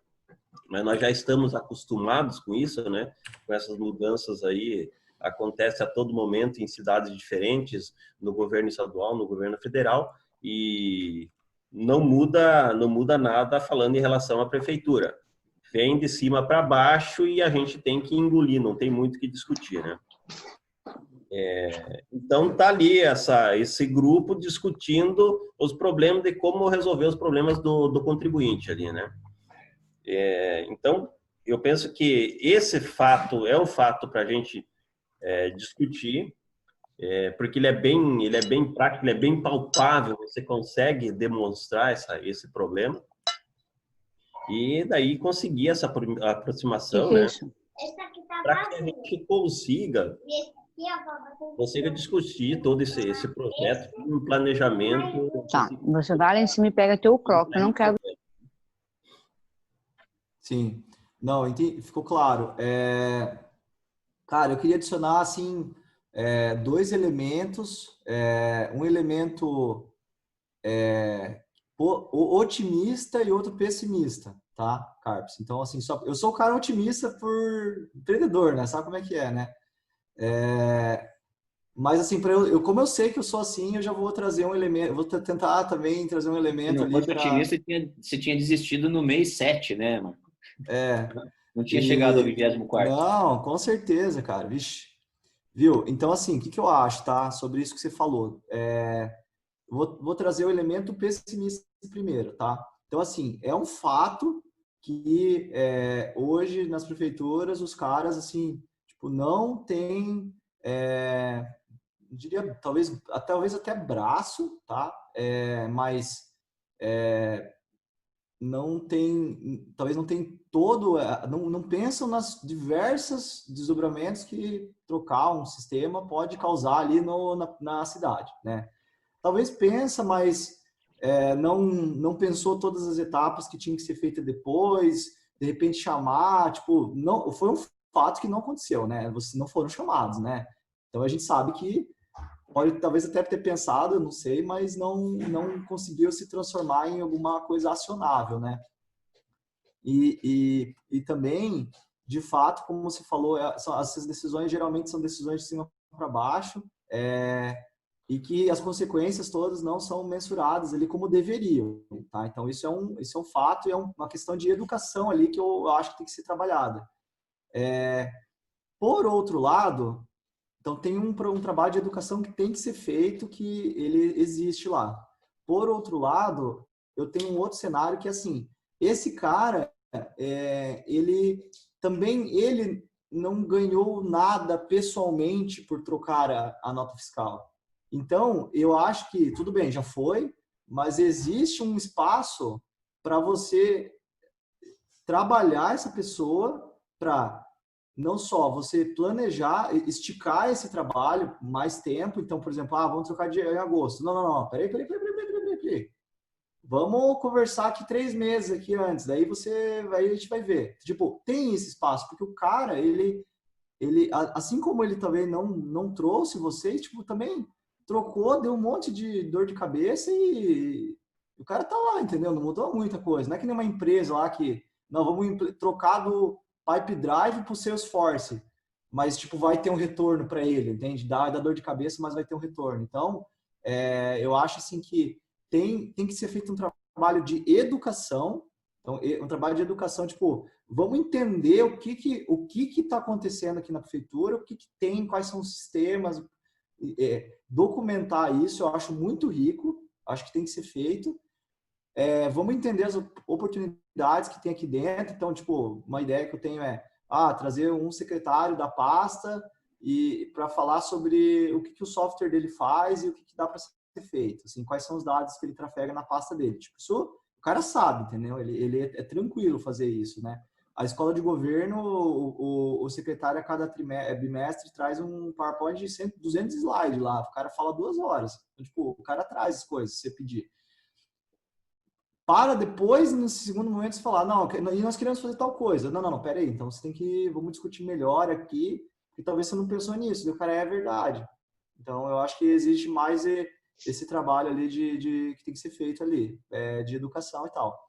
mas nós já estamos acostumados com isso, né? Com essas mudanças aí, acontece a todo momento em cidades diferentes, no governo estadual, no governo federal, e não muda nada falando em relação à prefeitura. Vem de cima para baixo e a gente tem que engolir, não tem muito o que discutir, né? Então tá ali esse grupo discutindo os problemas de como resolver os problemas do contribuinte ali, né? Então eu penso que esse fato é um fato para a gente discutir, porque ele é bem prático, ele é bem palpável, você consegue demonstrar esse problema e daí conseguir essa aproximação, né? Para que a gente consiga discutir todo esse projeto, um planejamento. Tá, você vai lá em cima e pega teu croco, eu não quero. Sim, não, entendi, ficou claro. Cara, eu queria adicionar, assim, dois elementos. Um elemento otimista e outro pessimista, tá, Carpes? Então, assim, eu sou um cara otimista por empreendedor, né? Sabe como é que é, né? Mas assim, como eu sei que eu sou assim, eu já vou trazer um elemento, vou tentar também trazer um elemento ali. Se fosse otimista, você tinha desistido no mês 7, né, Marco? Não tinha chegado ao 24º. Não, com certeza, cara. Vixe. Viu? Então, assim, o que eu acho, tá? Sobre isso que você falou. Vou trazer o elemento pessimista primeiro, tá? Então, assim, é um fato que hoje nas prefeituras os caras, assim, tipo, não tem, diria, talvez até braço, tá? Mas não tem, talvez não tem não pensam nas diversas desdobramentos que trocar um sistema pode causar ali na cidade, né? Talvez pensa, mas não pensou todas as etapas que tinham que ser feitas depois, de repente chamar, tipo, não, foi um fato que não aconteceu, né? Vocês não foram chamados, né? Então a gente sabe que pode talvez até ter pensado, eu não sei, mas não conseguiu se transformar em alguma coisa acionável, né? E também, de fato, como você falou, essas decisões geralmente são decisões de cima para baixo, e que as consequências todas não são mensuradas ali como deveriam, tá? Então isso é um fato e é uma questão de educação ali que eu acho que tem que ser trabalhada. Por outro lado, então tem um trabalho de educação que tem que ser feito, que ele existe lá. Por outro lado, eu tenho um outro cenário que é assim, esse cara, ele não ganhou nada pessoalmente por trocar a nota fiscal. Então, eu acho que, tudo bem, já foi, mas existe um espaço para você trabalhar essa pessoa para não só você planejar, esticar esse trabalho mais tempo. Então, por exemplo, vamos trocar em agosto. Não. Peraí. Vamos conversar aqui 3 meses aqui antes. Daí a gente vai ver. Tipo, tem esse espaço, porque o cara, ele assim como ele também não trouxe vocês, tipo, também trocou, deu um monte de dor de cabeça e o cara tá lá, entendeu? Não mudou muita coisa. Não é que nem uma empresa lá que, não, vamos trocar do Pipe Drive para o Salesforce, mas tipo, vai ter um retorno para ele, entende? Dá dor de cabeça, mas vai ter um retorno. Então, eu acho assim que tem que ser feito um trabalho de educação, então, um trabalho de educação, tipo, vamos entender o que está acontecendo aqui na prefeitura, o que tem, quais são os sistemas, documentar isso, eu acho muito rico, acho que tem que ser feito. Vamos entender as oportunidades que tem aqui dentro. Então, tipo, uma ideia que eu tenho é trazer um secretário da pasta e para falar sobre o que o software dele faz e o que dá para ser feito, assim, quais são os dados que ele trafega na pasta dele. Tipo, isso o cara sabe, entendeu? Ele é tranquilo fazer isso, né? A escola de governo, o secretário a cada bimestre traz um PowerPoint de 200 slides lá. O cara fala 2 horas. Então, tipo, o cara traz as coisas, se você pedir. para depois, nesse segundo momento, você falar, não, e nós queremos fazer tal coisa. Não, não, não, pera aí, então você tem que, vamos discutir melhor aqui, e talvez você não pensou nisso, o cara é verdade. Então, eu acho que existe mais esse trabalho ali que tem que ser feito ali, de educação e tal.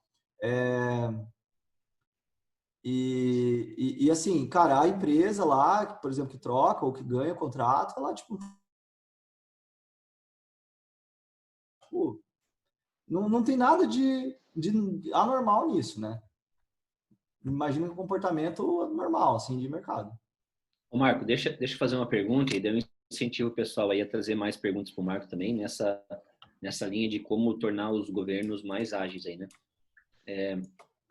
E assim, cara, a empresa lá, por exemplo, que troca ou que ganha o contrato, ela, tipo, não tem nada de anormal nisso, né? Imagina um comportamento normal, assim, de mercado. Ô Marco, deixa eu fazer uma pergunta e daí eu incentivo o pessoal aí a trazer mais perguntas para o Marco também nessa linha de como tornar os governos mais ágeis aí, né?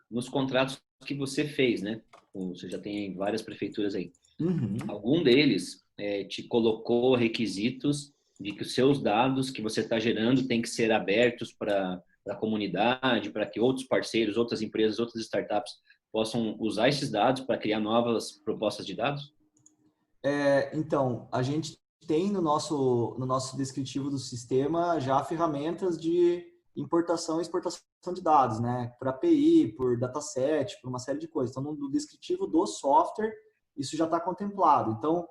Nos contratos que você fez, né? Você já tem várias prefeituras aí. Uhum. Algum deles te colocou requisitos de que os seus dados que você está gerando têm que ser abertos para a comunidade, para que outros parceiros, outras empresas, outras startups possam usar esses dados para criar novas propostas de dados? Então, a gente tem no nosso descritivo do sistema já ferramentas de importação e exportação de dados, né? Por API, por dataset, por uma série de coisas. Então, no descritivo do software, isso já está contemplado. Então,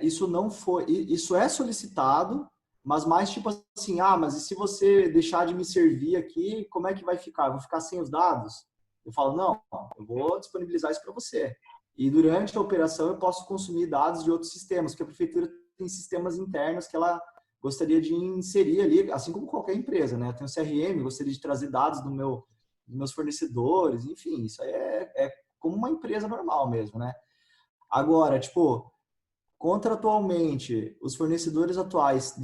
isso é solicitado, mas mais tipo assim, mas e se você deixar de me servir aqui, como é que vai ficar? Eu vou ficar sem os dados? Eu falo, não, eu vou disponibilizar isso para você. E durante a operação eu posso consumir dados de outros sistemas, porque a prefeitura tem sistemas internos que ela gostaria de inserir ali, assim como qualquer empresa, né? Eu tenho CRM, gostaria de trazer dados dos meus fornecedores, enfim, isso aí é como uma empresa normal mesmo, né? Agora, tipo, contratualmente, os fornecedores atuais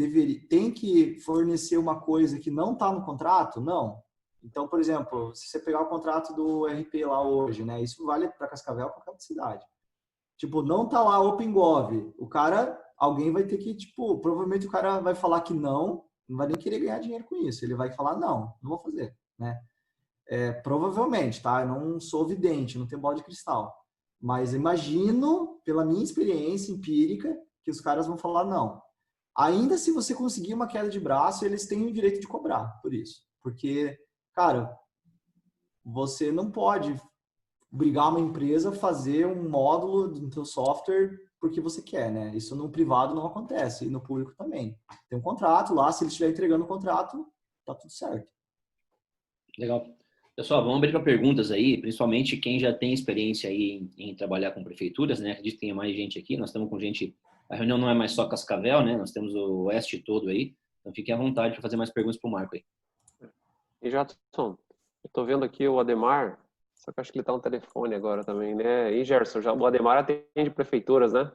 têm que fornecer uma coisa que não está no contrato? Não. Então, por exemplo, se você pegar o contrato do RP lá hoje, né? Isso vale para Cascavel, para qualquer cidade. Tipo, não tá lá OpenGov. Alguém vai ter que, tipo, provavelmente o cara vai falar que não vai nem querer ganhar dinheiro com isso. Ele vai falar, não vou fazer, né? Provavelmente, tá? Eu não sou vidente, não tenho bola de cristal. Mas imagino, pela minha experiência empírica, que os caras vão falar não. Ainda se você conseguir uma queda de braço, eles têm o direito de cobrar por isso. Porque, cara, você não pode obrigar uma empresa a fazer um módulo do seu software porque você quer, né? Isso no privado não acontece, e no público também. Tem um contrato lá, se ele estiver entregando o contrato, tá tudo certo. Legal. Pessoal, vamos abrir para perguntas aí, principalmente quem já tem experiência aí em trabalhar com prefeituras, né? Acredito que tenha mais gente aqui, nós estamos com gente, a reunião não é mais só Cascavel, né? Nós temos o Oeste todo aí, então fiquem à vontade para fazer mais perguntas para o Marco aí. E Jadson, eu estou vendo aqui o Ademar, só que acho que ele está no telefone agora também, né? E Gerson, o Ademar atende prefeituras, né?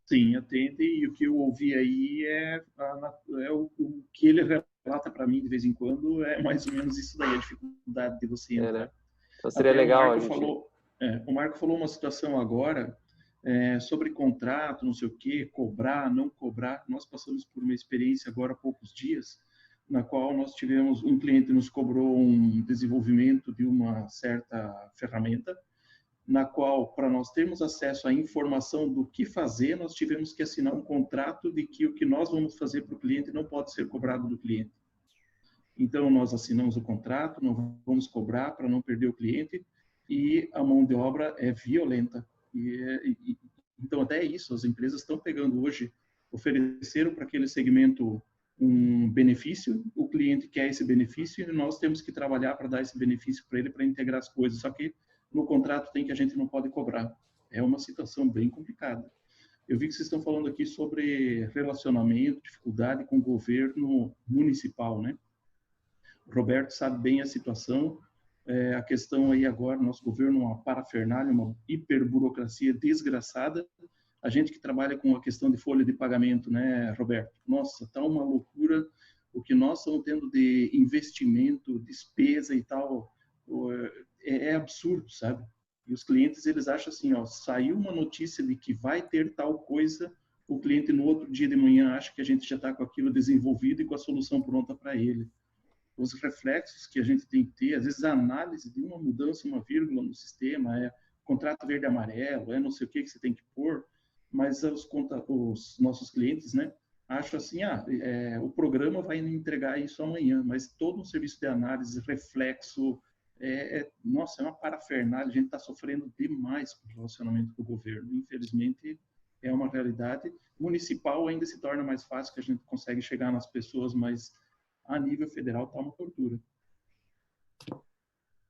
Sim, atende, e o que eu ouvi aí o que ele relata para mim de vez em quando é mais ou menos isso daí, a dificuldade de você entrar. Né? Então seria legal a gente... O Marco falou uma situação agora sobre contrato, não sei o quê, cobrar, não cobrar. Nós passamos por uma experiência agora há poucos dias, na qual nós tivemos, um cliente nos cobrou um desenvolvimento de uma certa ferramenta, na qual, para nós termos acesso à informação do que fazer, nós tivemos que assinar um contrato de que o que nós vamos fazer para o cliente não pode ser cobrado do cliente. Então, nós assinamos o contrato, não vamos cobrar para não perder o cliente, e a mão de obra é violenta. Então, até isso, as empresas estão pegando hoje, ofereceram para aquele segmento um benefício, o cliente quer esse benefício, e nós temos que trabalhar para dar esse benefício para ele, para integrar as coisas. Só que no contrato tem que a gente não pode cobrar. É uma situação bem complicada. Eu vi que vocês estão falando aqui sobre relacionamento, dificuldade com o governo municipal, né? O Roberto sabe bem a situação. A questão aí agora, nosso governo, uma parafernália, uma hiperburocracia desgraçada. A gente que trabalha com a questão de folha de pagamento, né, Roberto? Nossa, tá uma loucura o que nós estamos tendo de investimento, despesa e tal. É absurdo, sabe? E os clientes, eles acham assim, saiu uma notícia de que vai ter tal coisa, o cliente no outro dia de manhã acha que a gente já está com aquilo desenvolvido e com a solução pronta para ele. Os reflexos que a gente tem que ter, às vezes a análise de uma mudança, uma vírgula no sistema, contrato verde e amarelo, não sei o que você tem que pôr, mas os nossos clientes, né, acho assim, o programa vai entregar isso amanhã, mas todo um serviço de análise, reflexo, nossa, é uma parafernália, a gente está sofrendo demais com o relacionamento com o governo. Infelizmente, é uma realidade. Municipal ainda se torna mais fácil, que a gente consegue chegar nas pessoas, mas a nível federal está uma tortura.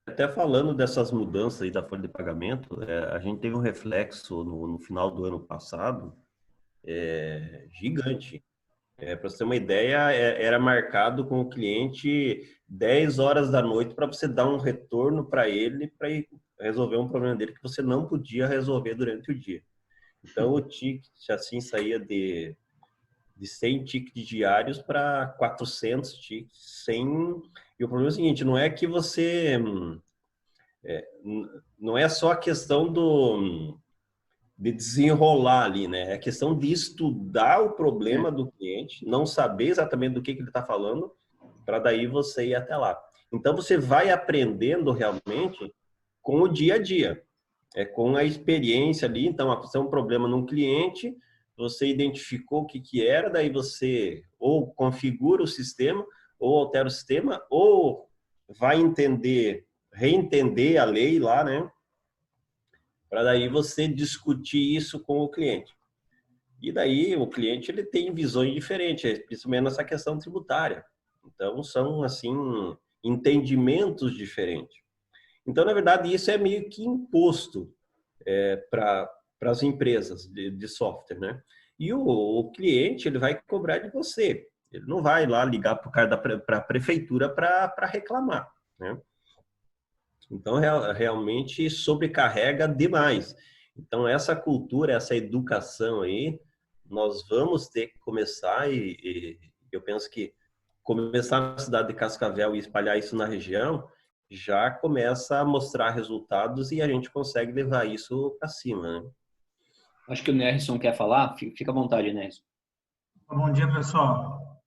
Até falando dessas mudanças aí da folha de pagamento, a gente teve um reflexo no final do ano passado gigante. Para você ter uma ideia, era marcado com o cliente 10 horas da noite para você dar um retorno para ele resolver um problema dele que você não podia resolver durante o dia. Então, o ticket assim saía de 100 tickets diários para 400 tickets, E o problema é o seguinte, não é que você... não é só a questão de desenrolar ali, né? É a questão de estudar o problema do cliente, não saber exatamente do que ele está falando, para daí você ir até lá. Então, você vai aprendendo realmente com o dia a dia, com a experiência ali. Então, se é um problema num cliente, você identificou o que era, daí você ou configura o sistema, ou altera o sistema, ou vai reentender a lei lá, né? Para daí você discutir isso com o cliente. E daí o cliente ele tem visões diferentes, principalmente nessa questão tributária. Então, são, assim, entendimentos diferentes. Então, na verdade, isso é meio que imposto para as empresas de software, né? E o cliente, ele vai cobrar de você. Ele não vai lá ligar para o cara para a prefeitura para reclamar, né? Então, realmente sobrecarrega demais. Então, essa cultura, essa educação aí, nós vamos ter que começar e eu penso que começar na cidade de Cascavel e espalhar isso na região já começa a mostrar resultados e a gente consegue levar isso para cima, né? Acho que o Nerson quer falar. Fica à vontade, Nerson. Bom dia, pessoal.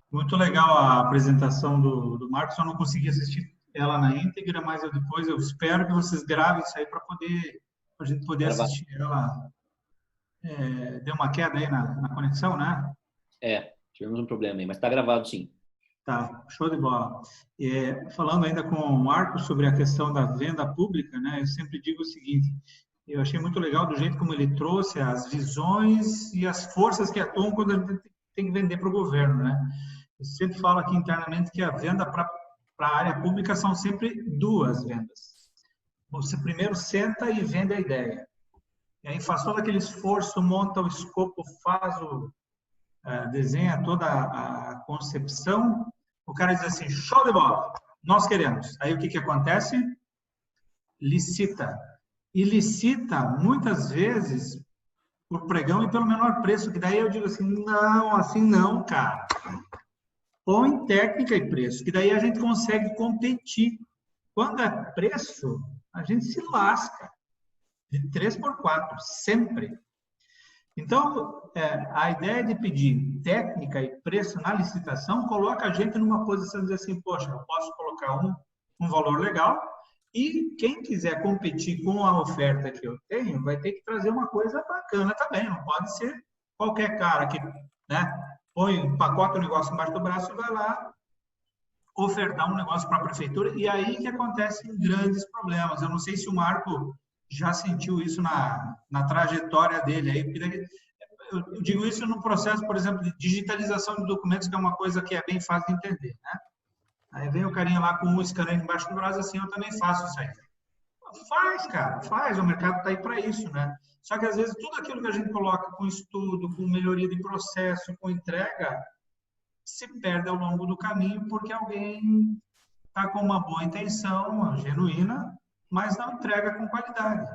Muito legal a apresentação do Marcos. Eu não consegui assistir ela na íntegra, mas depois eu espero que vocês gravem isso aí para a gente poder assistir ela. Deu uma queda aí na conexão, né? Tivemos um problema aí, mas está gravado sim. Tá, show de bola. Falando ainda com o Marcos sobre a questão da venda pública, né? Eu sempre digo o seguinte, eu achei muito legal do jeito como ele trouxe as visões e as forças que atuam quando a gente tem que vender para o governo, né? Eu sempre falo aqui internamente que a venda para a área pública são sempre duas vendas. Você primeiro senta e vende a ideia. E aí faz todo aquele esforço, monta o escopo, desenha toda a concepção. O cara diz assim, show de bola, nós queremos. Aí o que acontece? Licita. E licita, muitas vezes, por pregão e pelo menor preço. Que daí eu digo assim, não, assim não, cara. Põe técnica e preço, que daí a gente consegue competir. Quando é preço, a gente se lasca. De 3 por 4, sempre. Então, a ideia de pedir técnica e preço na licitação coloca a gente numa posição de dizer assim, poxa, eu posso colocar um valor legal e quem quiser competir com a oferta que eu tenho vai ter que trazer uma coisa bacana também. Não pode ser qualquer cara que, né, empacota o negócio embaixo do braço e vai lá ofertar um negócio para a prefeitura. E aí que acontecem grandes problemas. Eu não sei se o Marco já sentiu isso na trajetória dele aí, porque eu digo isso no processo, por exemplo, de digitalização de documentos, que é uma coisa que é bem fácil de entender, né? Aí vem o carinha lá com um escaneio embaixo do braço, assim, eu também faço isso aí. Faz, cara, faz, o mercado está aí para isso, né? Só que às vezes tudo aquilo que a gente coloca com estudo, com melhoria de processo, com entrega, se perde ao longo do caminho porque alguém está com uma boa intenção, genuína, mas não entrega com qualidade.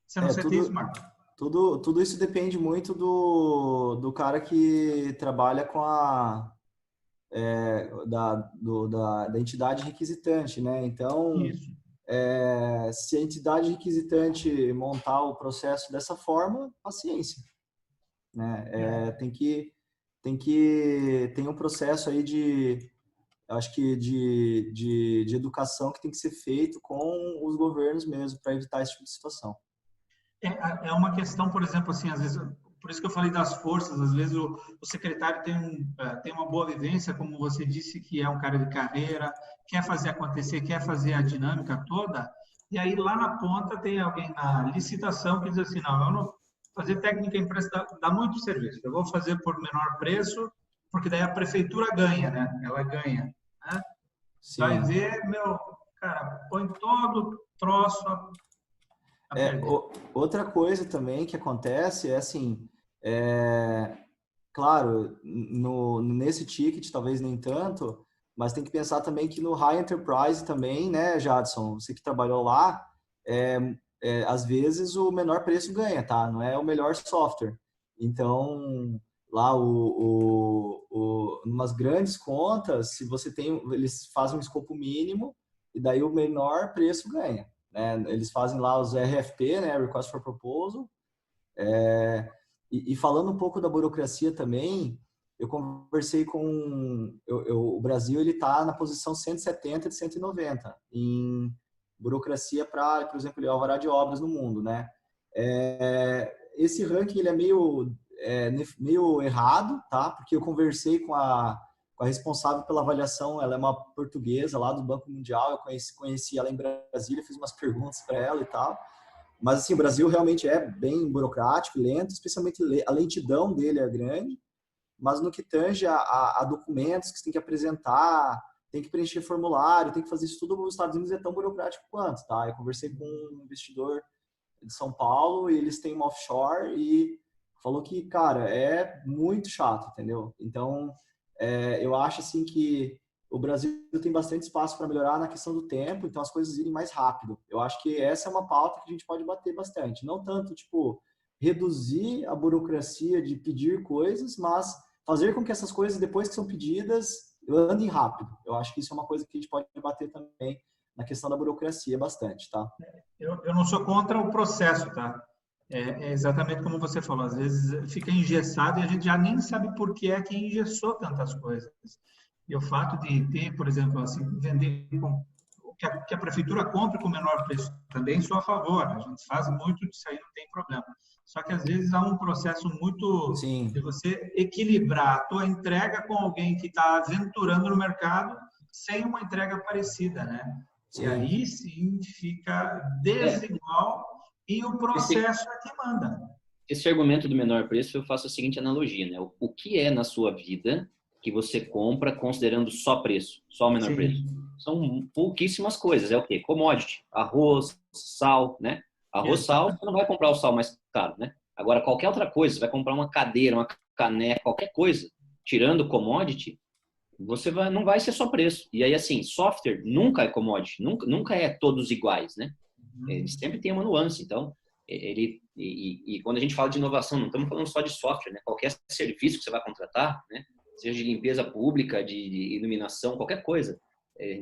Você não sente isso, Marco? Tudo isso depende muito do cara que trabalha com da entidade requisitante, né? Então, se a entidade requisitante montar o processo dessa forma, paciência, né? Tem um processo aí acho que de educação que tem que ser feito com os governos mesmo para evitar esse tipo de situação. É uma questão, por exemplo, assim, às vezes por isso que eu falei das forças. Às vezes o secretário tem uma boa vivência, como você disse, que é um cara de carreira, quer fazer acontecer, quer fazer a dinâmica toda, e aí lá na ponta tem alguém na licitação que diz assim, não, eu não fazer técnica em preço dá muito serviço, eu vou fazer por menor preço, porque daí a prefeitura ganha, né? Ela ganha, né? Sim. Vai ver, meu, cara, põe todo troço a perder. Outra coisa também que acontece é assim, claro, nesse ticket talvez nem tanto, mas tem que pensar também que no High Enterprise também, né, Jadson, você que trabalhou lá, às vezes o menor preço ganha, tá? Não é o melhor software. Então, lá umas grandes contas, se você eles fazem um escopo mínimo e daí o menor preço ganha, né? Eles fazem lá os RFP, né, Request for Proposal. E falando um pouco da burocracia também, eu conversei com o Brasil, ele está na posição 170 de 190 em burocracia para, por exemplo, o alvará de obras no mundo, né? Esse ranking ele é meio errado, tá? Porque eu conversei com a responsável pela avaliação, ela é uma portuguesa lá do Banco Mundial, eu conheci ela em Brasília, fiz umas perguntas para ela e tal. Mas assim, o Brasil realmente é bem burocrático, lento, especialmente a lentidão dele é grande. Mas no que tange a documentos que você tem que apresentar, tem que preencher formulário, tem que fazer isso tudo, os Estados Unidos é tão burocrático quanto, tá? Eu conversei com um investidor de São Paulo e eles têm uma offshore e falou que, cara, é muito chato, entendeu? Então, eu acho assim que o Brasil tem bastante espaço para melhorar na questão do tempo, então as coisas irem mais rápido. Eu acho que essa é uma pauta que a gente pode bater bastante. Não tanto, tipo, reduzir a burocracia de pedir coisas, mas fazer com que essas coisas, depois que são pedidas, andem rápido. Eu acho que isso é uma coisa que a gente pode debater também na questão da burocracia bastante, tá? Eu não sou contra o processo, tá? É exatamente como você falou, às vezes fica engessado e a gente já nem sabe por que é que engessou tantas coisas. E o fato de ter, por exemplo, assim, vender que a prefeitura compre com menor preço, também sou a favor, a gente faz muito disso aí, não tem problema. Só que às vezes há um processo muito de você equilibrar a tua entrega com alguém que está aventurando no mercado sem uma entrega parecida, né? Sim. E aí sim fica desigual e o processo é que manda. Esse argumento do menor preço, eu faço a seguinte analogia, né? O que é na sua vida que você compra considerando só preço, só o menor preço? São pouquíssimas coisas. É o quê? Commodity, arroz, sal, né? Arroz, sal, você não vai comprar o sal mais caro, né? Agora, qualquer outra coisa, você vai comprar uma cadeira, uma caneca, qualquer coisa, tirando commodity, não vai ser só preço. E aí, assim, software nunca é commodity, nunca é todos iguais, né? Ele sempre tem uma nuance. Então, e quando a gente fala de inovação, não estamos falando só de software, né? Qualquer serviço que você vai contratar, né? Seja de limpeza pública, de iluminação, qualquer coisa.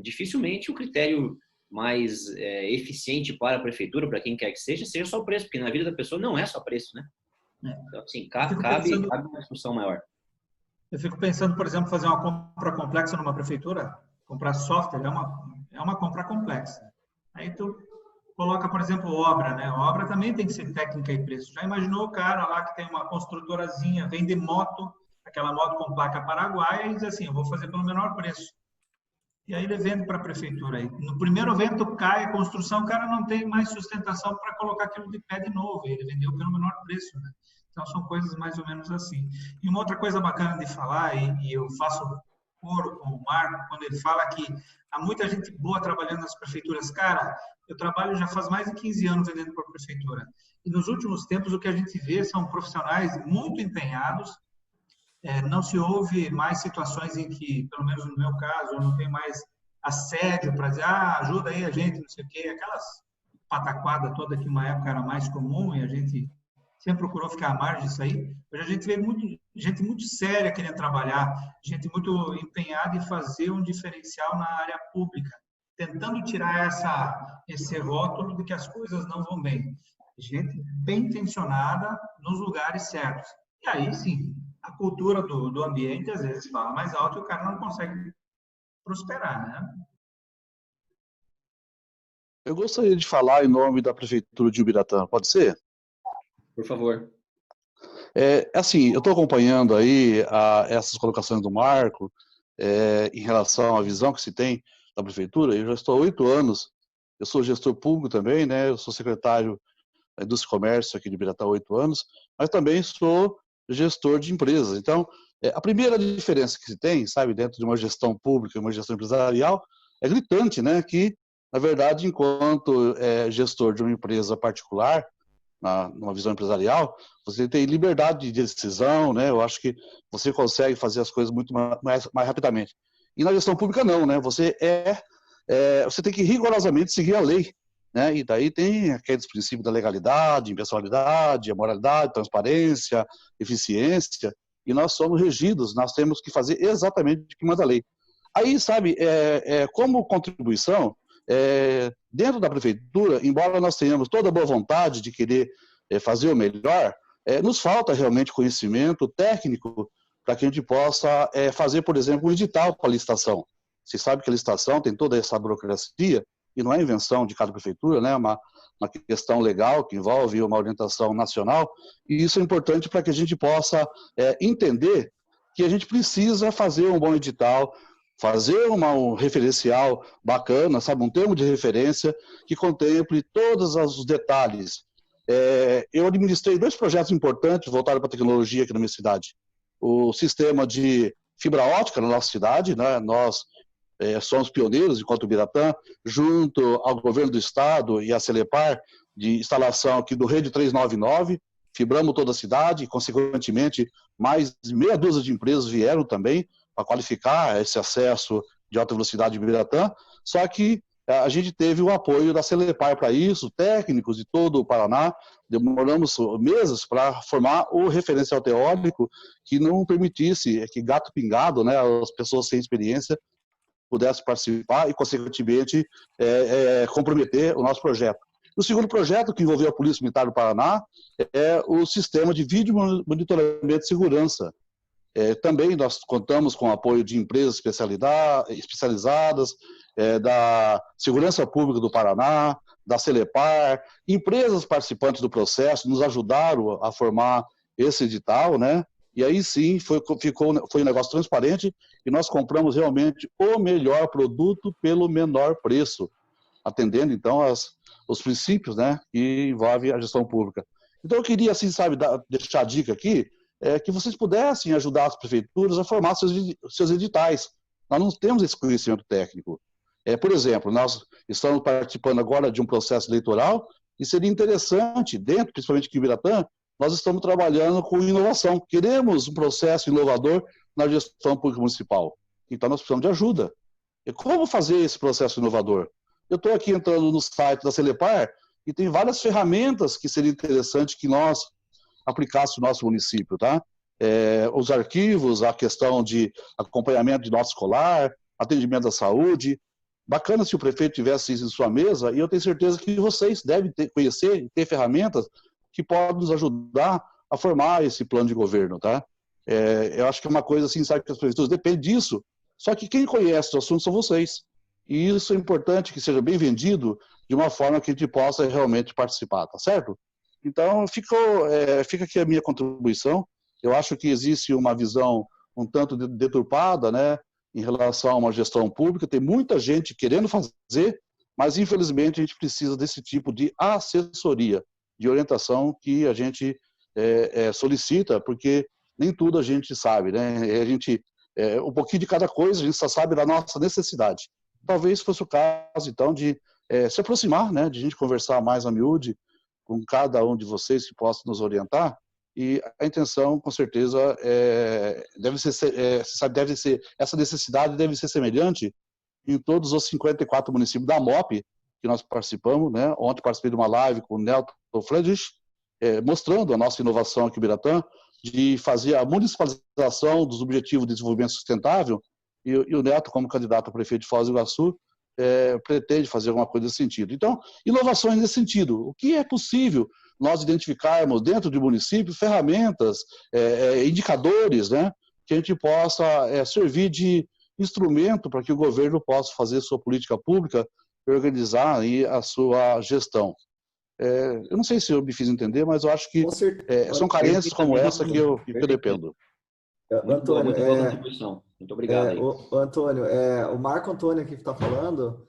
Dificilmente o critério mais eficiente para a prefeitura, para quem quer que seja só o preço, porque na vida da pessoa não é só preço, né? Então, assim, cabe uma discussão maior. Eu fico pensando, por exemplo, fazer uma compra complexa numa prefeitura, comprar software é uma compra complexa. Aí tu coloca, por exemplo, obra, né? Obra também tem que ser técnica e preço. Já imaginou o cara lá que tem uma construtorazinha, vende moto, aquela moto com placa paraguaia, e diz assim, eu vou fazer pelo menor preço. E aí ele vende para a prefeitura. Aí, no primeiro vento cai a construção, o cara não tem mais sustentação para colocar aquilo de pé de novo. Ele vendeu pelo menor preço, né? Então são coisas mais ou menos assim. E uma outra coisa bacana de falar, e eu faço coro com o Marco, quando ele fala que há muita gente boa trabalhando nas prefeituras. Cara, eu trabalho já faz mais de 15 anos vendendo para a prefeitura. E nos últimos tempos o que a gente vê são profissionais muito empenhados. Não se ouve mais situações em que, pelo menos no meu caso, eu não tenho mais assédio para dizer, ajuda aí a gente, não sei o quê, aquelas pataquadas toda que uma época era mais comum e a gente sempre procurou ficar à margem disso aí. Hoje a gente vê gente muito séria querendo trabalhar, gente muito empenhada em fazer um diferencial na área pública, tentando tirar esse rótulo de que as coisas não vão bem. Gente bem intencionada nos lugares certos. E aí, sim, a cultura do ambiente, às vezes, fala mais alto e o cara não consegue prosperar, né? Eu gostaria de falar em nome da Prefeitura de Ubiratã, pode ser? Por favor. Assim, eu estou acompanhando aí essas colocações do Marco em relação à visão que se tem da prefeitura. Eu já estou há 8 anos, eu sou gestor público também, né? Eu sou secretário da Indústria e Comércio aqui de Ibiratã há 8 anos, mas também sou gestor de empresas. Então, a primeira diferença que se tem, sabe, dentro de uma gestão pública e uma gestão empresarial, é gritante, né? Que, na verdade, enquanto gestor de uma empresa particular, numa visão empresarial, você tem liberdade de decisão, né? Eu acho que você consegue fazer as coisas muito mais rapidamente. E na gestão pública não, né? Você tem que rigorosamente seguir a lei, né? E daí tem aqueles princípios da legalidade, impessoalidade, a moralidade, transparência, eficiência, e nós somos regidos, nós temos que fazer exatamente o que manda a lei. Aí, sabe, como contribuição, dentro da prefeitura, embora nós tenhamos toda a boa vontade de querer fazer o melhor, nos falta realmente conhecimento técnico para que a gente possa fazer, por exemplo, um edital para a licitação. Você sabe que a licitação tem toda essa burocracia, e não é invenção de cada prefeitura, né? Uma questão legal que envolve uma orientação nacional, e isso é importante para que a gente possa entender que a gente precisa fazer um bom edital, fazer um referencial bacana, sabe, um termo de referência que contemple todos os detalhes. Eu administrei 2 projetos importantes voltados para a tecnologia aqui na minha cidade. O sistema de fibra ótica na nossa cidade, né? Nós somos pioneiros, enquanto Ibiratã, junto ao governo do estado e a Celepar, de instalação aqui do Rede 399, fibramos toda a cidade e, consequentemente, mais de meia dúzia de empresas vieram também para qualificar esse acesso de alta velocidade em Ibiratã, só que a gente teve o apoio da Celepar para isso, técnicos de todo o Paraná, demoramos meses para formar o referencial teórico que não permitisse que gato pingado, né, as pessoas sem experiência, pudessem participar e, consequentemente, comprometer o nosso projeto. O segundo projeto, que envolveu a Polícia Militar do Paraná, é o sistema de vídeo monitoramento de segurança. Também nós contamos com o apoio de empresas especializadas, da Segurança Pública do Paraná, da Celepar, empresas participantes do processo nos ajudaram a formar esse edital, né? E aí sim foi um negócio transparente e nós compramos realmente o melhor produto pelo menor preço, atendendo então os princípios, né, que envolvem a gestão pública. Então eu queria, assim, sabe, deixar a dica aqui, que vocês pudessem ajudar as prefeituras a formar seus editais. Nós não temos esse conhecimento técnico. Por exemplo, nós estamos participando agora de um processo eleitoral e seria interessante, principalmente aqui em Ibiratã, nós estamos trabalhando com inovação. Queremos um processo inovador na gestão pública municipal. Então nós precisamos de ajuda. E como fazer esse processo inovador? Eu estou aqui entrando no site da Celepar e tem várias ferramentas que seria interessante que nós aplicássemos no nosso município, tá? Os arquivos, a questão de acompanhamento de nota escolar, atendimento à saúde. Bacana se o prefeito tivesse isso em sua mesa, e eu tenho certeza que vocês devem conhecer e ter ferramentas que podem nos ajudar a formar esse plano de governo, tá? Eu acho que é uma coisa assim, sabe, que as prefeituras dependem disso, só que quem conhece o assunto são vocês. E isso é importante que seja bem vendido de uma forma que a gente possa realmente participar, tá certo? Então, fica aqui a minha contribuição. Eu acho que existe uma visão um tanto deturpada, né, em relação a uma gestão pública. Tem muita gente querendo fazer, mas infelizmente a gente precisa desse tipo de assessoria, de orientação que a gente solicita, porque nem tudo a gente sabe, né? Um pouquinho de cada coisa, a gente só sabe da nossa necessidade. Talvez fosse o caso, então, de se aproximar, né? De a gente conversar mais a miúde com cada um de vocês que possa nos orientar, e a intenção, com certeza, essa necessidade deve ser semelhante em todos os 54 municípios da MOP, que nós participamos, né? Ontem participei de uma live com o Nelton Friedrich, mostrando a nossa inovação aqui em Ibiratã, de fazer a municipalização dos Objetivos de Desenvolvimento Sustentável, e o Neto, como candidato a prefeito de Foz do Iguaçu, pretende fazer alguma coisa nesse sentido. Então, inovações nesse sentido. O que é possível nós identificarmos dentro do município ferramentas, indicadores, né, que a gente possa servir de instrumento para que o governo possa fazer sua política pública e organizar aí a sua gestão. Eu não sei se eu me fiz entender, mas eu acho que são carências como essa que eu dependo. Antônio, muito boa contribuição. Muito obrigado. Antônio, o Marco Antônio aqui que está falando,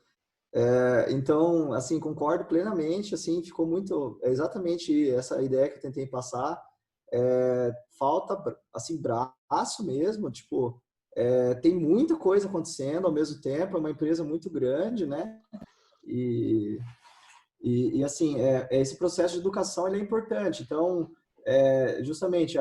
então, assim, concordo plenamente, assim, ficou muito, exatamente essa ideia que eu tentei passar, falta, assim, braço mesmo, tipo, tem muita coisa acontecendo ao mesmo tempo, é uma empresa muito grande, né, e assim, esse processo de educação, ele é importante, então, justamente,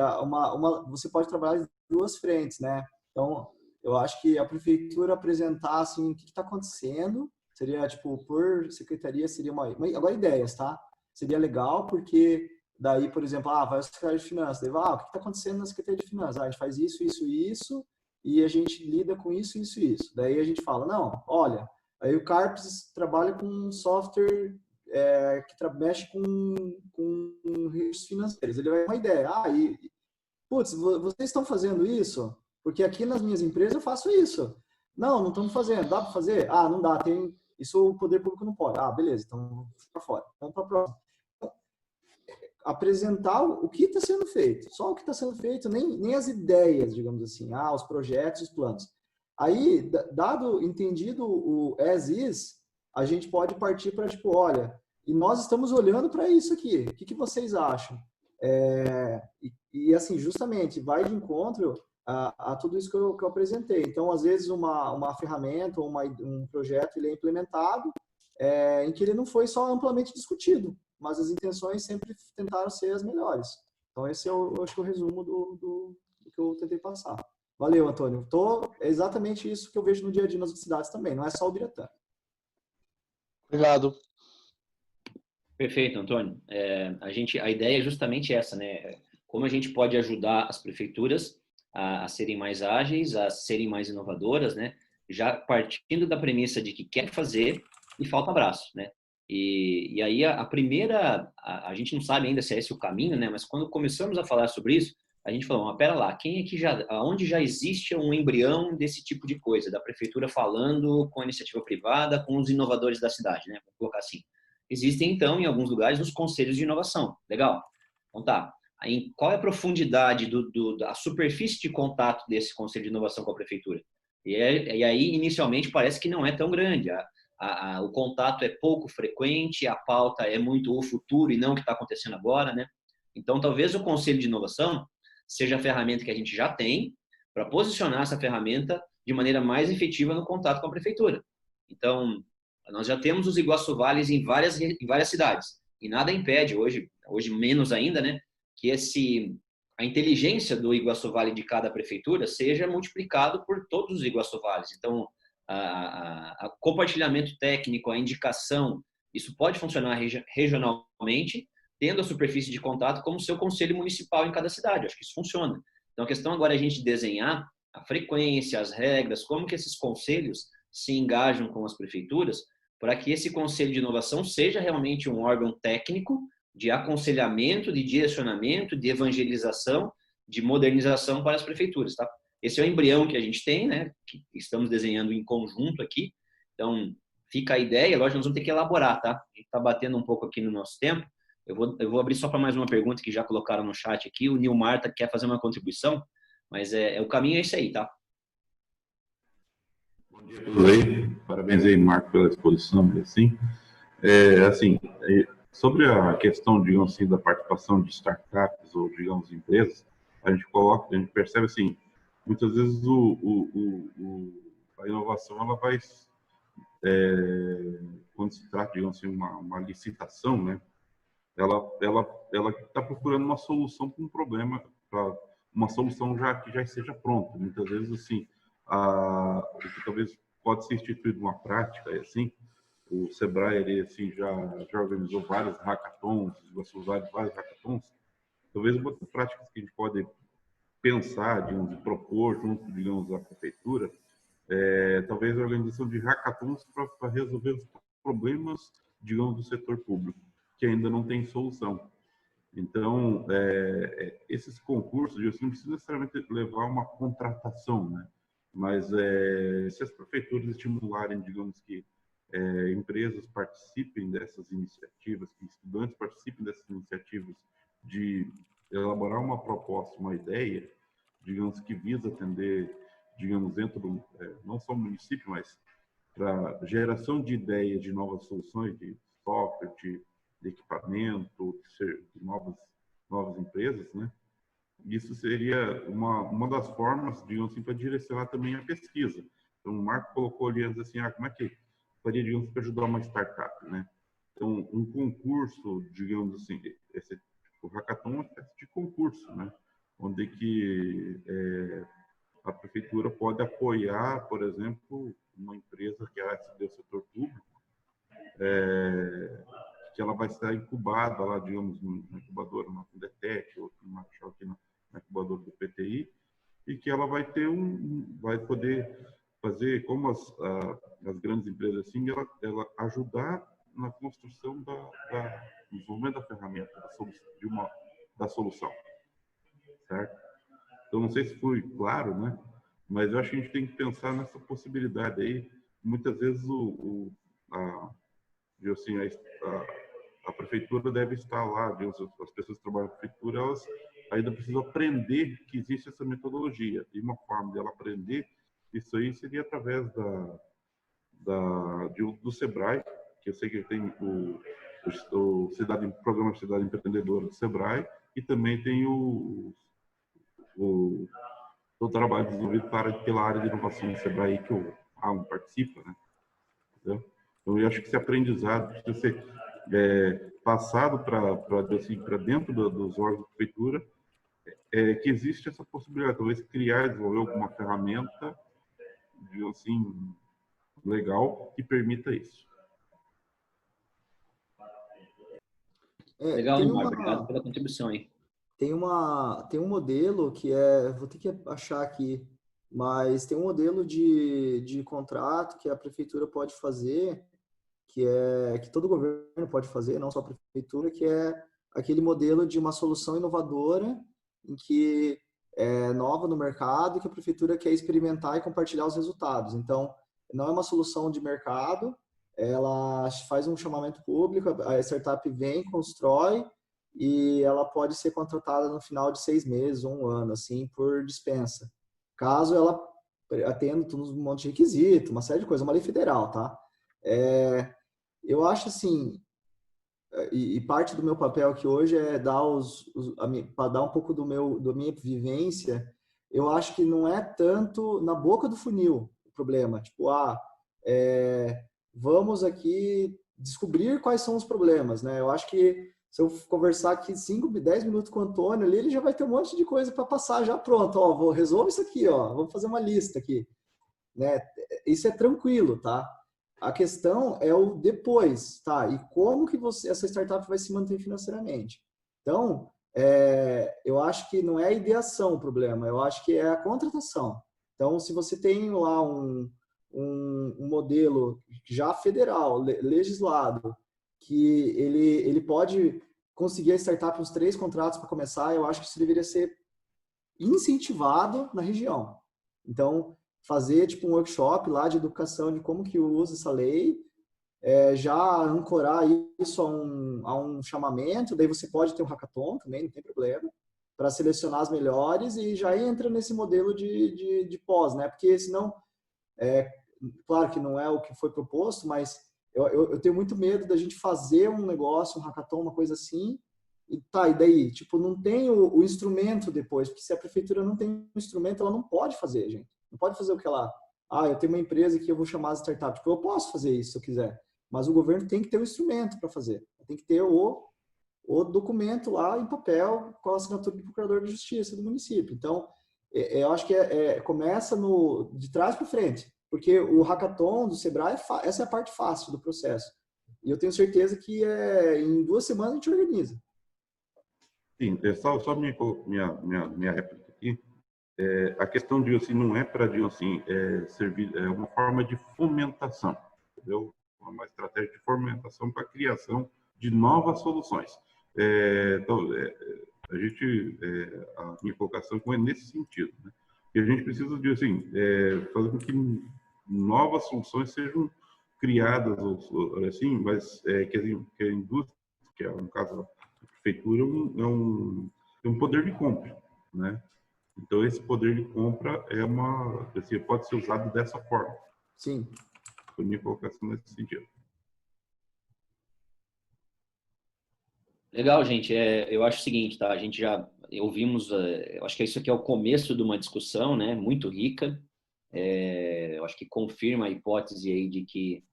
você pode trabalhar em duas frentes, né, então, eu acho que a prefeitura apresentar, assim, o que está acontecendo, seria, tipo, por secretaria, seria agora ideias, tá? Seria legal, porque daí, por exemplo, vai o secretário de Finanças, daí vai, o que está acontecendo na Secretaria de Finanças? A gente faz isso, isso, isso, e a gente lida com isso, isso, isso. Daí a gente fala, não, olha, aí o Carpes trabalha com um software que mexe com riscos financeiros. Ele vai ter uma ideia, putz, vocês estão fazendo isso? Porque aqui nas minhas empresas eu faço isso. Não estamos fazendo. Dá para fazer? Não dá. Isso o poder público não pode. Beleza. Então, fica fora. Vamos para a próxima. Então, apresentar o que está sendo feito. Só o que está sendo feito, nem as ideias, digamos assim. Os projetos, os planos. Aí, entendido o as is, a gente pode partir para, tipo, olha, e nós estamos olhando para isso aqui. O que vocês acham? E assim, justamente, vai de encontro a tudo isso que eu apresentei. Então, às vezes, uma ferramenta ou um projeto ele é implementado em que ele não foi só amplamente discutido, mas as intenções sempre tentaram ser as melhores. Então, esse eu acho que é o resumo do que eu tentei passar. Valeu, Antônio. É exatamente isso que eu vejo no dia a dia nas cidades também, não é só o Biratã. Obrigado. Perfeito, Antônio. A ideia é justamente essa, né? Como a gente pode ajudar as prefeituras a serem mais ágeis, a serem mais inovadoras, né? Já partindo da premissa de que quer fazer e falta abraço, né? E aí a gente não sabe ainda se é esse o caminho, né? Mas quando começamos a falar sobre isso, a gente falou, pera lá, quem é que aonde já existe um embrião desse tipo de coisa, da prefeitura falando com a iniciativa privada, com os inovadores da cidade, né? Vou colocar assim. Existem, então, em alguns lugares, os conselhos de inovação. Legal. Então tá. Aí, qual é a profundidade da superfície de contato desse conselho de inovação com a prefeitura? E aí, inicialmente, parece que não é tão grande. O contato é pouco frequente, a pauta é muito o futuro e não o que está acontecendo agora, né? Então, talvez o conselho de inovação seja a ferramenta que a gente já tem para posicionar essa ferramenta de maneira mais efetiva no contato com a prefeitura. Então, nós já temos os Iguaçu Vales em várias cidades. E nada impede, hoje menos ainda, né, que a inteligência do Iguaçu Vale de cada prefeitura seja multiplicado por todos os Iguaçu Vales. Então, o compartilhamento técnico, a indicação, isso pode funcionar regionalmente, tendo a superfície de contato como seu conselho municipal em cada cidade. Acho que isso funciona. Então, a questão agora é a gente desenhar a frequência, as regras, como que esses conselhos se engajam com as prefeituras, para que esse conselho de inovação seja realmente um órgão técnico de aconselhamento, de direcionamento, de evangelização, de modernização para as prefeituras, tá? Esse é o embrião que a gente tem, né? Que estamos desenhando em conjunto aqui. Então, fica a ideia, lógico, nós vamos ter que elaborar, tá? A gente está batendo um pouco aqui no nosso tempo. Eu vou abrir só para mais uma pergunta que já colocaram no chat aqui. O Nilmar quer fazer uma contribuição, mas o caminho é esse aí, tá? Bom dia a todos aí. Parabéns aí, Marco, pela exposição. Sobre a questão, digamos assim, da participação de startups ou, digamos, empresas, a gente percebe assim, muitas vezes a inovação, ela vai, quando se trata, digamos assim, uma licitação, né? Ela está procurando uma solução para um problema, para uma solução que já esteja pronta. Muitas vezes, assim, o que talvez pode ser instituído uma prática, assim, o Sebrae ali, assim, já organizou vários hackathons, vários hackathons. Talvez uma das práticas que a gente pode pensar, digamos, de propor junto, digamos, à prefeitura, talvez a organização de hackathons para resolver os problemas, digamos, do setor público, que ainda não tem solução. Então, esses concursos, assim, não precisa necessariamente levar uma contratação, né? Mas se as prefeituras estimularem, digamos que, empresas participem dessas iniciativas, que estudantes participem dessas iniciativas de elaborar uma proposta, uma ideia, digamos, que visa atender, digamos, dentro do, não só o município, mas para geração de ideias de novas soluções, de software, de equipamento, de novas empresas, né? Isso seria uma das formas, digamos assim, para direcionar também a pesquisa. Então, o Marco colocou ali assim, como é que faria, digamos, para ajudar uma startup, né? Então, um concurso, digamos assim, o Hackathon é uma espécie de concurso, né? Onde que a prefeitura pode apoiar, por exemplo, uma empresa que é do setor público, que ela vai estar incubada lá, digamos, na incubadora, na Fundetec, ou aqui na incubadora do PTI, e que ela vai ter vai poder fazer, como as grandes empresas assim, ela ajudar na construção do desenvolvimento da ferramenta, da solução, certo? Então, não sei se foi claro, né? Mas eu acho que a gente tem que pensar nessa possibilidade aí. Muitas vezes a prefeitura deve estar lá, as pessoas que trabalham na prefeitura, elas ainda precisam aprender que existe essa metodologia. E uma forma de ela aprender isso aí seria através do Sebrae, que eu sei que tem o Programa Cidade Empreendedora do Sebrae, e também tem o trabalho desenvolvido pela área de inovação do Sebrae, que o Alan participa, né? Entendeu? Então, eu acho que esse aprendizado precisa ser passado para dentro dos órgãos da prefeitura, que existe essa possibilidade, talvez criar, desenvolver alguma ferramenta, assim, legal, que permita isso. Legal, Neymar, obrigado pela contribuição aí. Tem um modelo que vou ter que achar aqui, mas tem um modelo de contrato que a prefeitura pode fazer, que todo governo pode fazer, não só a prefeitura, que é aquele modelo de uma solução inovadora em que é nova no mercado e que a prefeitura quer experimentar e compartilhar os resultados. Então, não é uma solução de mercado, ela faz um chamamento público, a startup vem, constrói, e ela pode ser contratada no final de 6 meses ou 1 ano, assim, por dispensa. Caso ela atenda um monte de requisito, uma série de coisas, uma lei federal, tá? Eu acho assim, e parte do meu papel aqui hoje é dar para dar um pouco da minha vivência. Eu acho que não é tanto na boca do funil o problema, tipo, vamos aqui descobrir quais são os problemas, né? Eu acho que se eu conversar aqui 5, 10 minutos com o Antônio ali, ele já vai ter um monte de coisa para passar já pronto. Ó, resolve isso aqui, ó, vamos fazer uma lista aqui, né? Isso é tranquilo, tá? A questão é o depois, tá? E como que essa startup vai se manter financeiramente? Então, eu acho que não é a ideação o problema, eu acho que é a contratação. Então, se você tem lá um modelo já federal, legislado, que ele pode conseguir a startup uns 3 contratos para começar, eu acho que isso deveria ser incentivado na região. Então, fazer tipo um workshop lá de educação de como que usa essa lei, já ancorar isso a um chamamento, daí você pode ter um hackathon também, não tem problema, para selecionar as melhores e já entra nesse modelo de pós, né? Porque senão, claro que não é o que foi proposto, mas eu tenho muito medo da gente fazer um negócio, um hackathon, uma coisa assim, e daí? Tipo, não tem o instrumento depois, porque se a prefeitura não tem um instrumento, ela não pode fazer, gente. Não pode fazer o que ela... eu tenho uma empresa que eu vou chamar as startups. Tipo, eu posso fazer isso se eu quiser, mas o governo tem que ter o instrumento para fazer. Tem que ter o documento lá em papel com a assinatura do procurador de justiça do município. Então, eu acho que começa de trás para frente. Porque o hackathon do Sebrae, essa é a parte fácil do processo. E eu tenho certeza que em 2 semanas a gente organiza. Sim, só minha réplica aqui. A questão de assim, não é para assim, servir, é uma forma de fomentação, entendeu? Uma estratégia de fomentação para a criação de novas soluções. Então, a minha colocação é nesse sentido, né? E a gente precisa de assim, fazer com que novas soluções sejam criadas, assim, mas que a indústria, que é, no caso, a prefeitura, tem um poder de compra, né? Então, esse poder de compra assim, pode ser usado dessa forma. Sim. Foi minha colocação nesse sentido. Legal, gente. Eu acho o seguinte, tá? A gente já ouvimos, eu acho que isso aqui é o começo de uma discussão, né? Muito rica. Eu acho que confirma a hipótese aí de que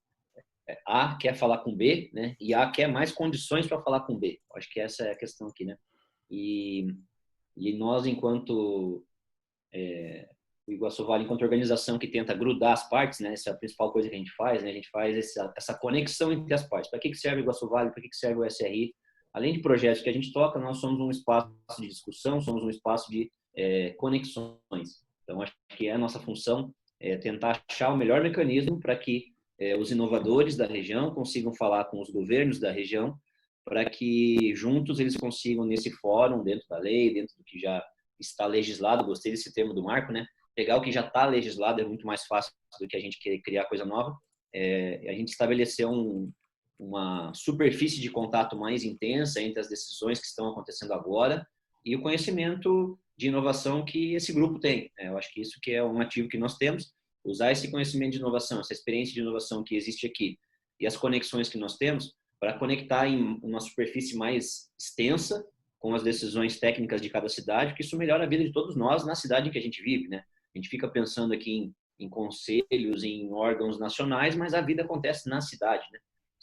A quer falar com B, né? E A quer mais condições para falar com B. Eu acho que essa é a questão aqui, né? E nós, enquanto o Iguaçu Vale, enquanto organização que tenta grudar as partes, né? Essa é a principal coisa que a gente faz, né? A gente faz essa conexão entre as partes. Para que serve o Iguaçu Vale? Para que serve o SRI? Além de projetos que a gente toca, nós somos um espaço de discussão, somos um espaço de conexões. Então, acho que a nossa função é tentar achar o melhor mecanismo para que os inovadores da região consigam falar com os governos da região, para que juntos eles consigam, nesse fórum, dentro da lei, dentro do que já está legislado, gostei desse termo do Marco, né? Pegar o que já está legislado é muito mais fácil do que a gente querer criar coisa nova. A gente estabeleceu uma superfície de contato mais intensa entre as decisões que estão acontecendo agora e o conhecimento de inovação que esse grupo tem. Eu acho que isso que é um ativo que nós temos, usar esse conhecimento de inovação, essa experiência de inovação que existe aqui e as conexões que nós temos para conectar em uma superfície mais extensa com as decisões técnicas de cada cidade, que isso melhora a vida de todos nós na cidade em que a gente vive, né? A gente fica pensando aqui em conselhos, em órgãos nacionais, mas a vida acontece na cidade, né?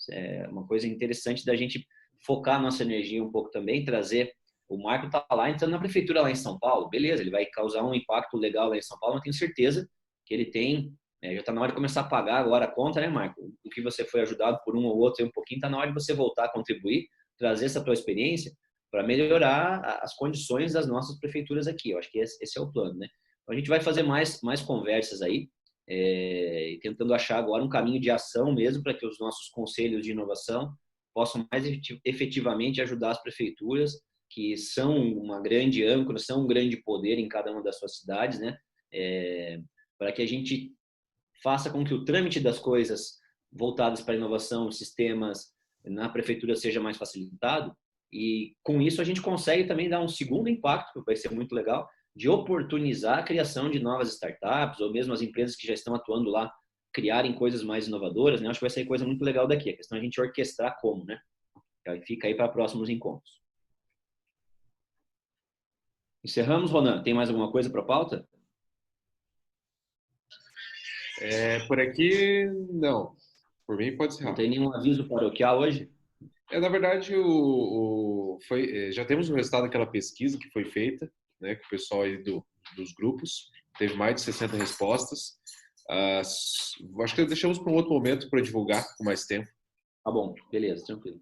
É uma coisa interessante da gente focar nossa energia um pouco também, trazer. O Marco está lá entrando na prefeitura lá em São Paulo, beleza, ele vai causar um impacto legal lá em São Paulo, mas tenho certeza que ele tem, já está na hora de começar a pagar agora a conta, né, Marco? O que você foi ajudado por um ou outro um pouquinho, está na hora de você voltar a contribuir, trazer essa tua experiência para melhorar as condições das nossas prefeituras aqui. Eu acho que esse é o plano, né? Então, a gente vai fazer mais conversas aí, tentando achar agora um caminho de ação mesmo para que os nossos conselhos de inovação possam mais efetivamente ajudar as prefeituras, que são uma grande âncora, são um grande poder em cada uma das suas cidades, né? Para que a gente faça com que o trâmite das coisas voltadas para a inovação, sistemas na prefeitura seja mais facilitado, e com isso a gente consegue também dar um segundo impacto, que vai ser muito legal, de oportunizar a criação de novas startups, ou mesmo as empresas que já estão atuando lá, criarem coisas mais inovadoras, né? Acho que vai sair coisa muito legal daqui. A questão é a gente orquestrar como, né? Fica aí para próximos encontros. Encerramos, Ronan? Tem mais alguma coisa para a pauta? Por aqui, não. Por mim, pode ser. Não tem nenhum aviso paroquial hoje? Na verdade, já temos o resultado daquela pesquisa que foi feita, né, com o pessoal aí dos grupos. Teve mais de 60 respostas. Acho que deixamos para um outro momento para divulgar com mais tempo. Tá bom, beleza, tranquilo.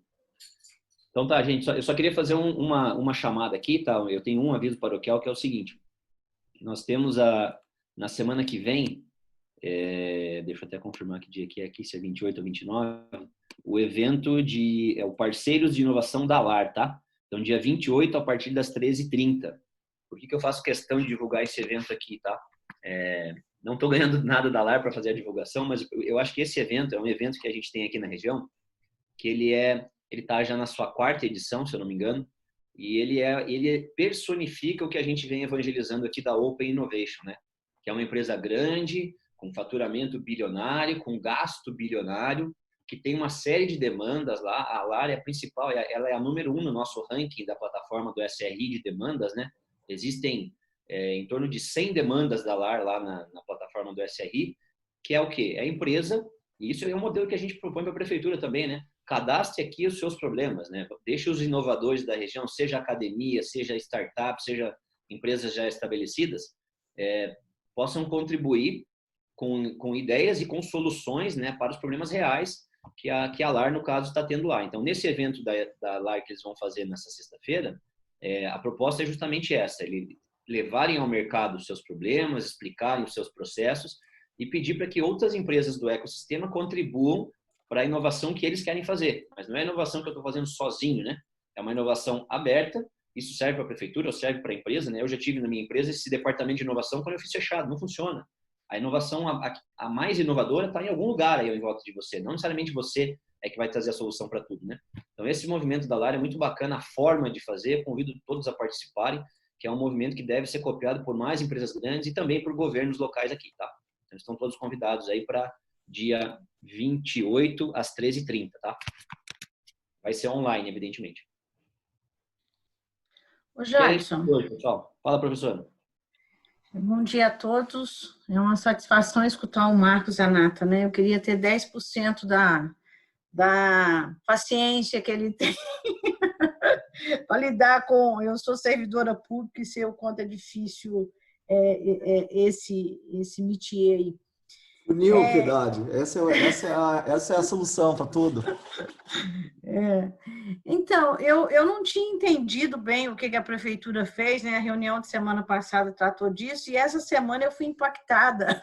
Então tá, gente, eu só queria fazer uma chamada aqui, tá? Eu tenho um aviso paroquial que é o seguinte. Nós temos na semana que vem, deixa eu até confirmar que dia que é aqui, se é 28 ou 29, o evento o Parceiros de Inovação da LAR, tá? Então, dia 28, a partir das 13h30. Por que eu faço questão de divulgar esse evento aqui, tá? Não estou ganhando nada da LAR para fazer a divulgação, mas eu acho que esse evento é um evento que a gente tem aqui na região, que ele está já na sua 4ª edição, se eu não me engano, e ele personifica o que a gente vem evangelizando aqui da Open Innovation, né? Que é uma empresa grande, com faturamento bilionário, com gasto bilionário, que tem uma série de demandas lá. A LAR é a principal, ela é a número 1 no nosso ranking da plataforma do SRI de demandas, né? Existem em torno de 100 demandas da LAR lá na plataforma do SRI, que é o quê? É a empresa, e isso é um modelo que a gente propõe para a prefeitura também, né? Cadastre aqui os seus problemas, né? Deixe os inovadores da região, seja academia, seja startup, seja empresas já estabelecidas, possam contribuir com ideias e com soluções, né, para os problemas reais que a LAR, no caso, está tendo lá. Então, nesse evento da LAR que eles vão fazer nessa sexta-feira, a proposta é justamente essa, levarem ao mercado os seus problemas, explicarem os seus processos e pedir para que outras empresas do ecossistema contribuam para a inovação que eles querem fazer. Mas não é a inovação que eu estou fazendo sozinho, né? É uma inovação aberta, isso serve para a prefeitura ou serve para a empresa, né? Eu já tive na minha empresa esse departamento de inovação quando eu fiz fechado, não funciona. A inovação, a mais inovadora, está em algum lugar aí em volta de você. Não necessariamente você é que vai trazer a solução para tudo, né? Então, esse movimento da LAR é muito bacana, a forma de fazer. Convido todos a participarem, que é um movimento que deve ser copiado por mais empresas grandes e também por governos locais aqui, tá? Então, estão todos convidados aí para dia 28, às 13h30, tá? Vai ser online, evidentemente. Ô, Jadson. Oi, pessoal. Fala, professora. Bom dia a todos. É uma satisfação escutar o Marcos e a Nata, né? Eu queria ter 10% da paciência que ele tem para lidar com... Eu sou servidora pública e sei o quanto é difícil esse métier aí. Uniu, Piedade. Essa é a solução para tudo. Então, eu não tinha entendido bem o que a prefeitura fez, né? A reunião de semana passada tratou disso, e essa semana eu fui impactada.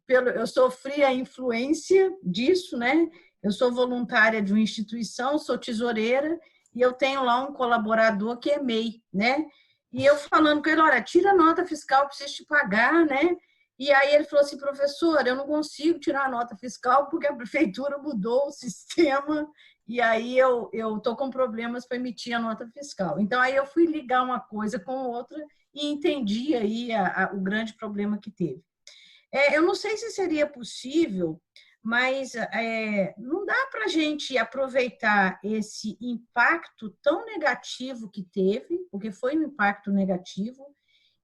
Eu sofri a influência disso, né? Eu sou voluntária de uma instituição, sou tesoureira, e eu tenho lá um colaborador que é MEI, né? E eu falando com ele, olha, tira a nota fiscal, preciso te pagar, né? E aí ele falou assim, professor, eu não consigo tirar a nota fiscal porque a prefeitura mudou o sistema e aí eu estou com problemas para emitir a nota fiscal. Então, aí eu fui ligar uma coisa com outra e entendi aí o grande problema que teve. Eu não sei se seria possível, mas não dá para a gente aproveitar esse impacto tão negativo que teve, porque foi um impacto negativo,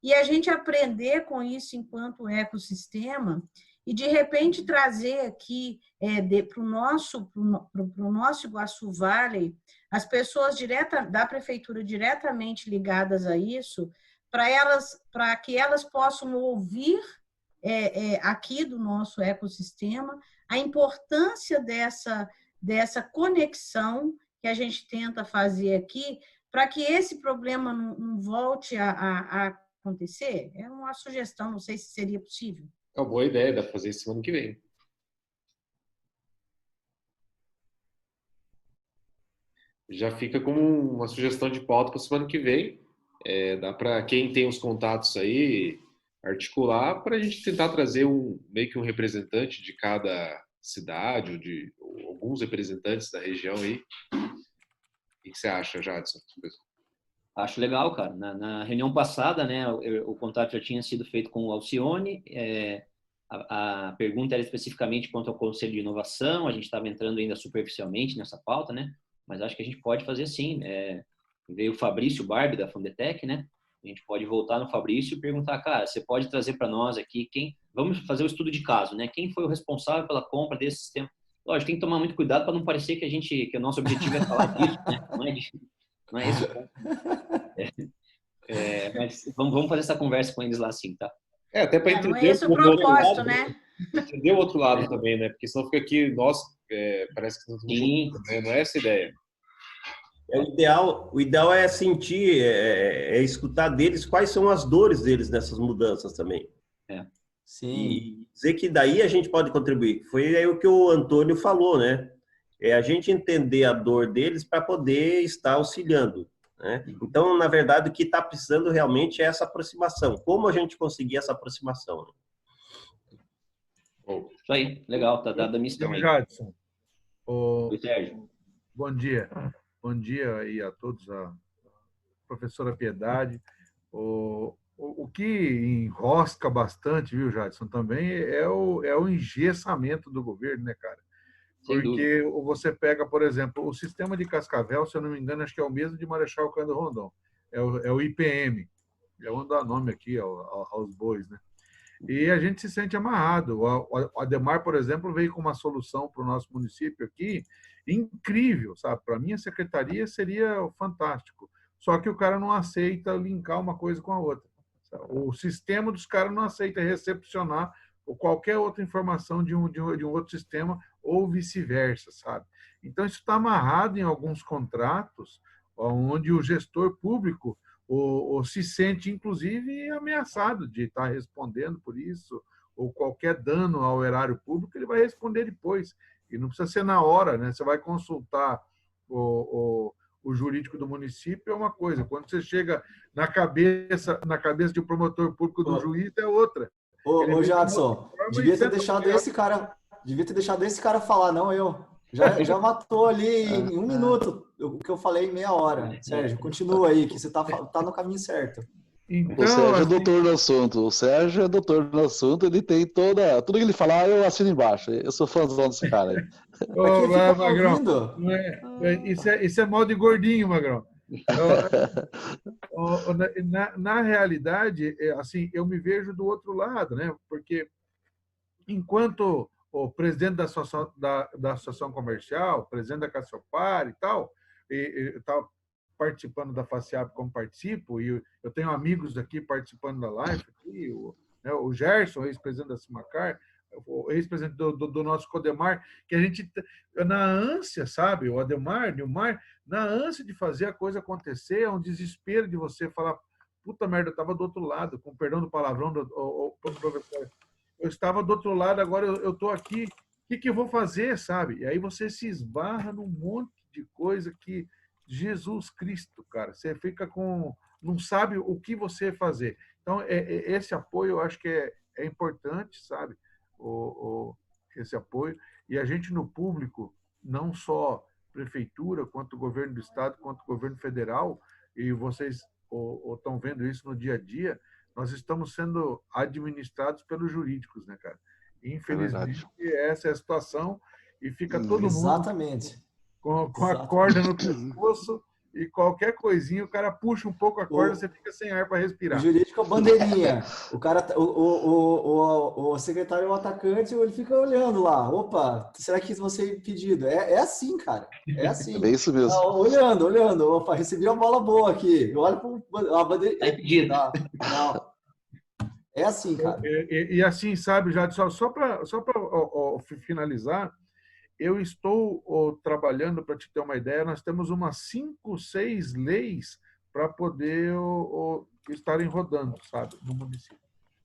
e a gente aprender com isso enquanto ecossistema e, de repente, trazer aqui para o nosso Iguaçu Valley as pessoas da prefeitura diretamente ligadas a isso, para que elas possam ouvir aqui do nosso ecossistema a importância dessa conexão que a gente tenta fazer aqui, para que esse problema não volte a acontecer. É uma sugestão, não sei se seria possível. É uma boa ideia, dá para fazer isso semana que vem. Já fica como uma sugestão de pauta para semana que vem. Dá para quem tem os contatos aí articular para a gente tentar trazer meio que um representante de cada cidade ou alguns representantes da região aí. O que você acha, Jadson? Acho legal, cara. Na reunião passada, né, o contato já tinha sido feito com o Alcione. A pergunta era especificamente quanto ao Conselho de Inovação. A gente estava entrando ainda superficialmente nessa pauta, né? Mas acho que a gente pode fazer sim. Veio o Fabrício Barbi, da Fundetec, né? A gente pode voltar no Fabrício e perguntar, cara, você pode trazer para nós aqui vamos fazer o estudo de caso, né? Quem foi o responsável pela compra desse sistema? Lógico, tem que tomar muito cuidado para não parecer que o nosso objetivo é falar disso, né? Não é isso. Mas vamos fazer essa conversa com eles lá sim, tá? Até para entender não é esse o propósito, né? Entender o outro lado também, né? Porque senão fica aqui, parece que não estamos, né? Não é essa a ideia. O ideal é sentir, escutar deles quais são as dores deles nessas mudanças também. Sim. E dizer que daí a gente pode contribuir. Foi aí o que o Antônio falou, né? A gente entender a dor deles para poder estar auxiliando, né? Então, na verdade, o que está precisando realmente é essa aproximação. Como a gente conseguir essa aproximação? Isso aí, legal, tá dada a missão aí. Jadson. Oi, Sérgio. Bom dia. Bom dia aí a todos, a professora Piedade. O que enrosca bastante, viu, Jadson, também é o engessamento do governo, né, cara? Porque você pega, por exemplo, o sistema de Cascavel, se eu não me engano, acho que é o mesmo de Marechal Cândido Rondon. É o IPM. Eu vou dar nome aqui aos bois, né? E a gente se sente amarrado. O Ademar, por exemplo, veio com uma solução para o nosso município aqui incrível, sabe? Para mim, a secretaria seria fantástico. Só que o cara não aceita linkar uma coisa com a outra. O sistema dos caras não aceita recepcionar ou qualquer outra informação de um outro sistema ou vice-versa, sabe? Então, isso está amarrado em alguns contratos onde o gestor público se sente, inclusive, ameaçado de estar respondendo por isso, ou qualquer dano ao erário público, ele vai responder depois. E não precisa ser na hora, né? Você vai consultar o jurídico do município, é uma coisa. Quando você chega na cabeça de um promotor público do juiz, é outra. Ô Jadson, devia ter deixado esse cara falar, não eu. Já matou ali em 1 minuto o que eu falei em meia hora. Sérgio, continua aí, que você tá no caminho certo. Então, o Sérgio é doutor no assunto. O Sérgio é doutor no assunto, ele tem tudo que ele falar, eu assino embaixo. Eu sou fãzão desse cara aí. Magrão, isso é mal de gordinho, Magrão. Na realidade, assim, eu me vejo do outro lado, né? Porque enquanto o presidente da associação comercial, presidente da Cassiopar e tal, participando da FACIAP como participo, e eu tenho amigos aqui participando da live, aqui, o Gerson, ex-presidente da Cimacar, o ex-presidente do nosso Codemar, que a gente, na ânsia, sabe, o Ademar, Nilmar, na ânsia de fazer a coisa acontecer, é um desespero de você falar, puta merda, eu estava do outro lado, com perdão do palavrão do professor, eu estava do outro lado, agora eu estou aqui, o que eu vou fazer, sabe? E aí você se esbarra num monte de coisa que Jesus Cristo, cara, você fica não sabe o que você fazer. Então, esse apoio eu acho que é importante, sabe? Esse apoio. E a gente no público, não só prefeitura, quanto governo do estado, quanto governo federal, e vocês estão vendo isso no dia a dia, nós estamos sendo administrados pelos jurídicos, né, cara? Infelizmente, essa é a situação e fica todo mundo... Exatamente. Com a corda no pescoço e qualquer coisinha, o cara puxa um pouco a corda, você fica sem ar para respirar. O jurídico é bandeirinha. O cara, o secretário é o atacante, ele fica olhando lá. Opa, será que vão ser pedido? É assim, cara. É assim. É isso mesmo. Olhando. Opa, recebi uma bola boa aqui. Eu olho para a bandeirinha. Tá pedido. Não. É assim, cara. E assim, sabe, já só para finalizar, eu estou trabalhando, para te ter uma ideia, nós temos umas 5, 6 leis para poder estarem rodando, sabe, no município.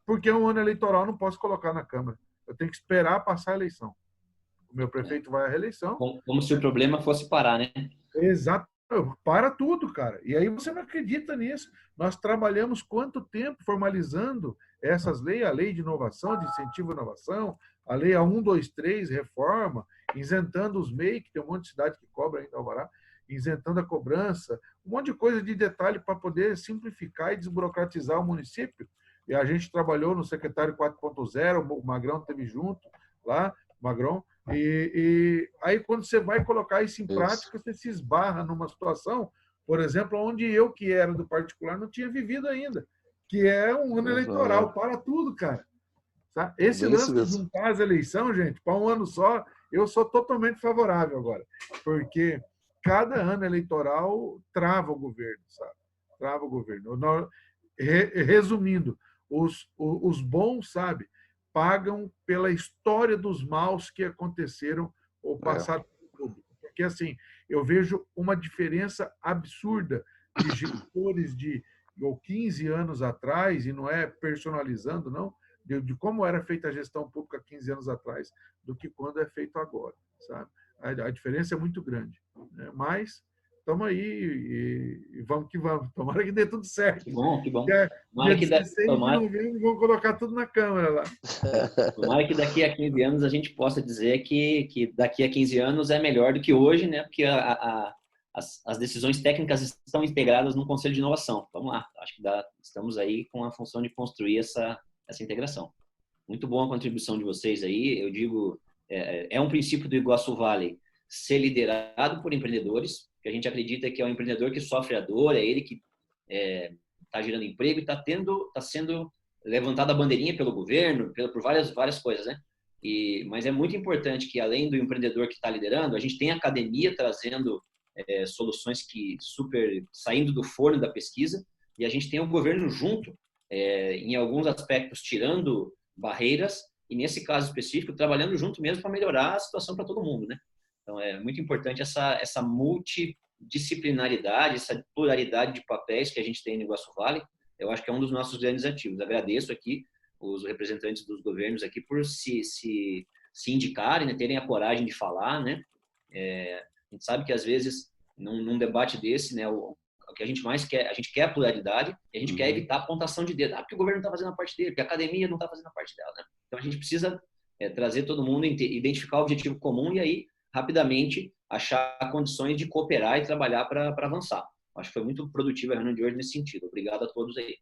Porque é um ano eleitoral, não posso colocar na Câmara. Eu tenho que esperar passar a eleição. O meu prefeito vai à reeleição. Como se o problema fosse parar, né? Exato. Para tudo, cara. E aí você não acredita nisso. Nós trabalhamos quanto tempo formalizando essas leis, a lei de inovação, de incentivo à inovação, a lei A 123, reforma, isentando os MEI, que tem um monte de cidade que cobra ainda alvará, isentando a cobrança, um monte de coisa de detalhe para poder simplificar e desburocratizar o município. E a gente trabalhou no secretário 4.0, o Magrão esteve junto lá, Magrão, e aí quando você vai colocar isso em prática, você se esbarra numa situação, por exemplo, onde eu, que era do particular, não tinha vivido ainda, que é um ano eleitoral, para tudo, cara. Tá? Esse lance de juntar as eleições, gente, para um ano só, eu sou totalmente favorável agora, porque cada ano eleitoral trava o governo, sabe? Trava o governo. Resumindo, os bons, sabe, pagam pela história dos maus que aconteceram ou passaram pelo público. Porque, assim, eu vejo uma diferença absurda de gestores de 15 anos atrás, e não é personalizando, não, de como era feita a gestão pública 15 anos atrás, do que quando é feito agora, sabe? A diferença é muito grande, né? Mas estamos aí e vamos que vamos. Tomara que dê tudo certo. Que bom, que bom. Tomara que vamos colocar tudo na Câmara lá. Tomara que daqui a 15 anos a gente possa dizer que daqui a 15 anos é melhor do que hoje, né? Porque as decisões técnicas estão integradas no Conselho de Inovação. Vamos lá, acho que estamos aí com a função de construir essa integração. Muito boa a contribuição de vocês aí. Eu digo, é um princípio do Iguaçu Valley ser liderado por empreendedores, que a gente acredita que é o empreendedor que sofre a dor, é ele que está gerando emprego e está sendo levantada a bandeirinha pelo governo, por várias coisas, né? Mas é muito importante que, além do empreendedor que está liderando, a gente tem a academia trazendo soluções que saindo do forno da pesquisa, e a gente tem o governo junto, em alguns aspectos, tirando barreiras, e nesse caso específico, trabalhando junto mesmo para melhorar a situação para todo mundo, né? Então, é muito importante essa multidisciplinaridade, essa pluralidade de papéis que a gente tem no Iguaçu Valley. Eu acho que é um dos nossos grandes ativos. Agradeço aqui os representantes dos governos aqui por se indicarem, né, terem a coragem de falar, né? A gente sabe que, às vezes, num debate desse, né, O que a gente mais quer, a gente quer a pluralidade e a gente quer evitar a apontação de dedo. Porque o governo não está fazendo a parte dele, porque a academia não está fazendo a parte dela, né? Então a gente precisa trazer todo mundo, identificar o objetivo comum e aí, rapidamente, achar condições de cooperar e trabalhar para avançar. Acho que foi muito produtiva a reunião de hoje nesse sentido. Obrigado a todos aí.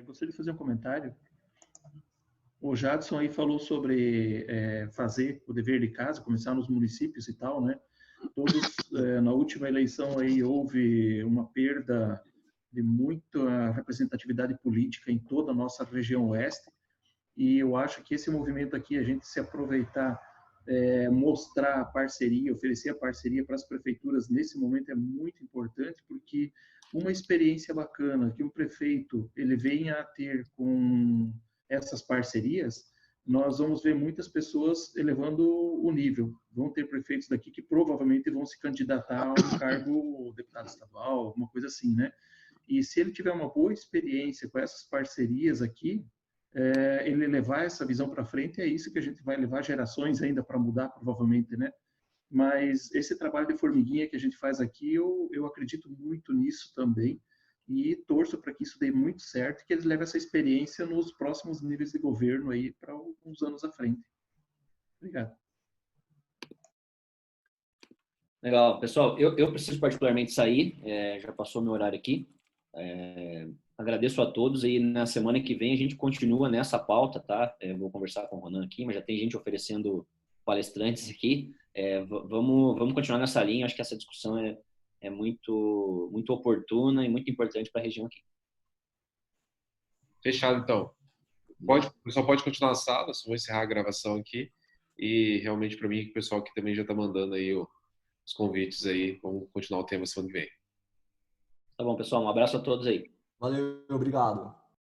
Gostaria de fazer um comentário. O Jadson aí falou sobre fazer o dever de casa, começar nos municípios e tal, né? Todos, na última eleição aí houve uma perda de muita representatividade política em toda a nossa região oeste, e eu acho que esse movimento aqui, a gente se aproveitar, mostrar a parceria, oferecer a parceria para as prefeituras nesse momento é muito importante, porque uma experiência bacana que um prefeito ele venha a ter com essas parcerias, nós vamos ver muitas pessoas elevando o nível. Vão ter prefeitos daqui que provavelmente vão se candidatar a um cargo deputado estadual, alguma coisa assim, né? E se ele tiver uma boa experiência com essas parcerias aqui, ele levar essa visão para frente, é isso que a gente vai levar gerações ainda para mudar, provavelmente, né? Mas esse trabalho de formiguinha que a gente faz aqui, eu acredito muito nisso também e torço para que isso dê muito certo e que eles levem essa experiência nos próximos níveis de governo aí para alguns anos à frente. Obrigado. Legal. Pessoal, eu preciso particularmente sair, já passou meu horário aqui. Agradeço a todos e na semana que vem a gente continua nessa pauta, tá? Vou conversar com o Ronan aqui, mas já tem gente oferecendo palestrantes aqui. Vamos continuar nessa linha. Acho que essa discussão é muito, muito oportuna e muito importante para a região aqui. Fechado, então. O pessoal pode continuar na sala, só vou encerrar a gravação aqui. E realmente, para mim, o pessoal aqui também já está mandando aí os convites aí. Vamos continuar o tema semana que vem. Tá bom, pessoal. Um abraço a todos aí. Valeu, obrigado.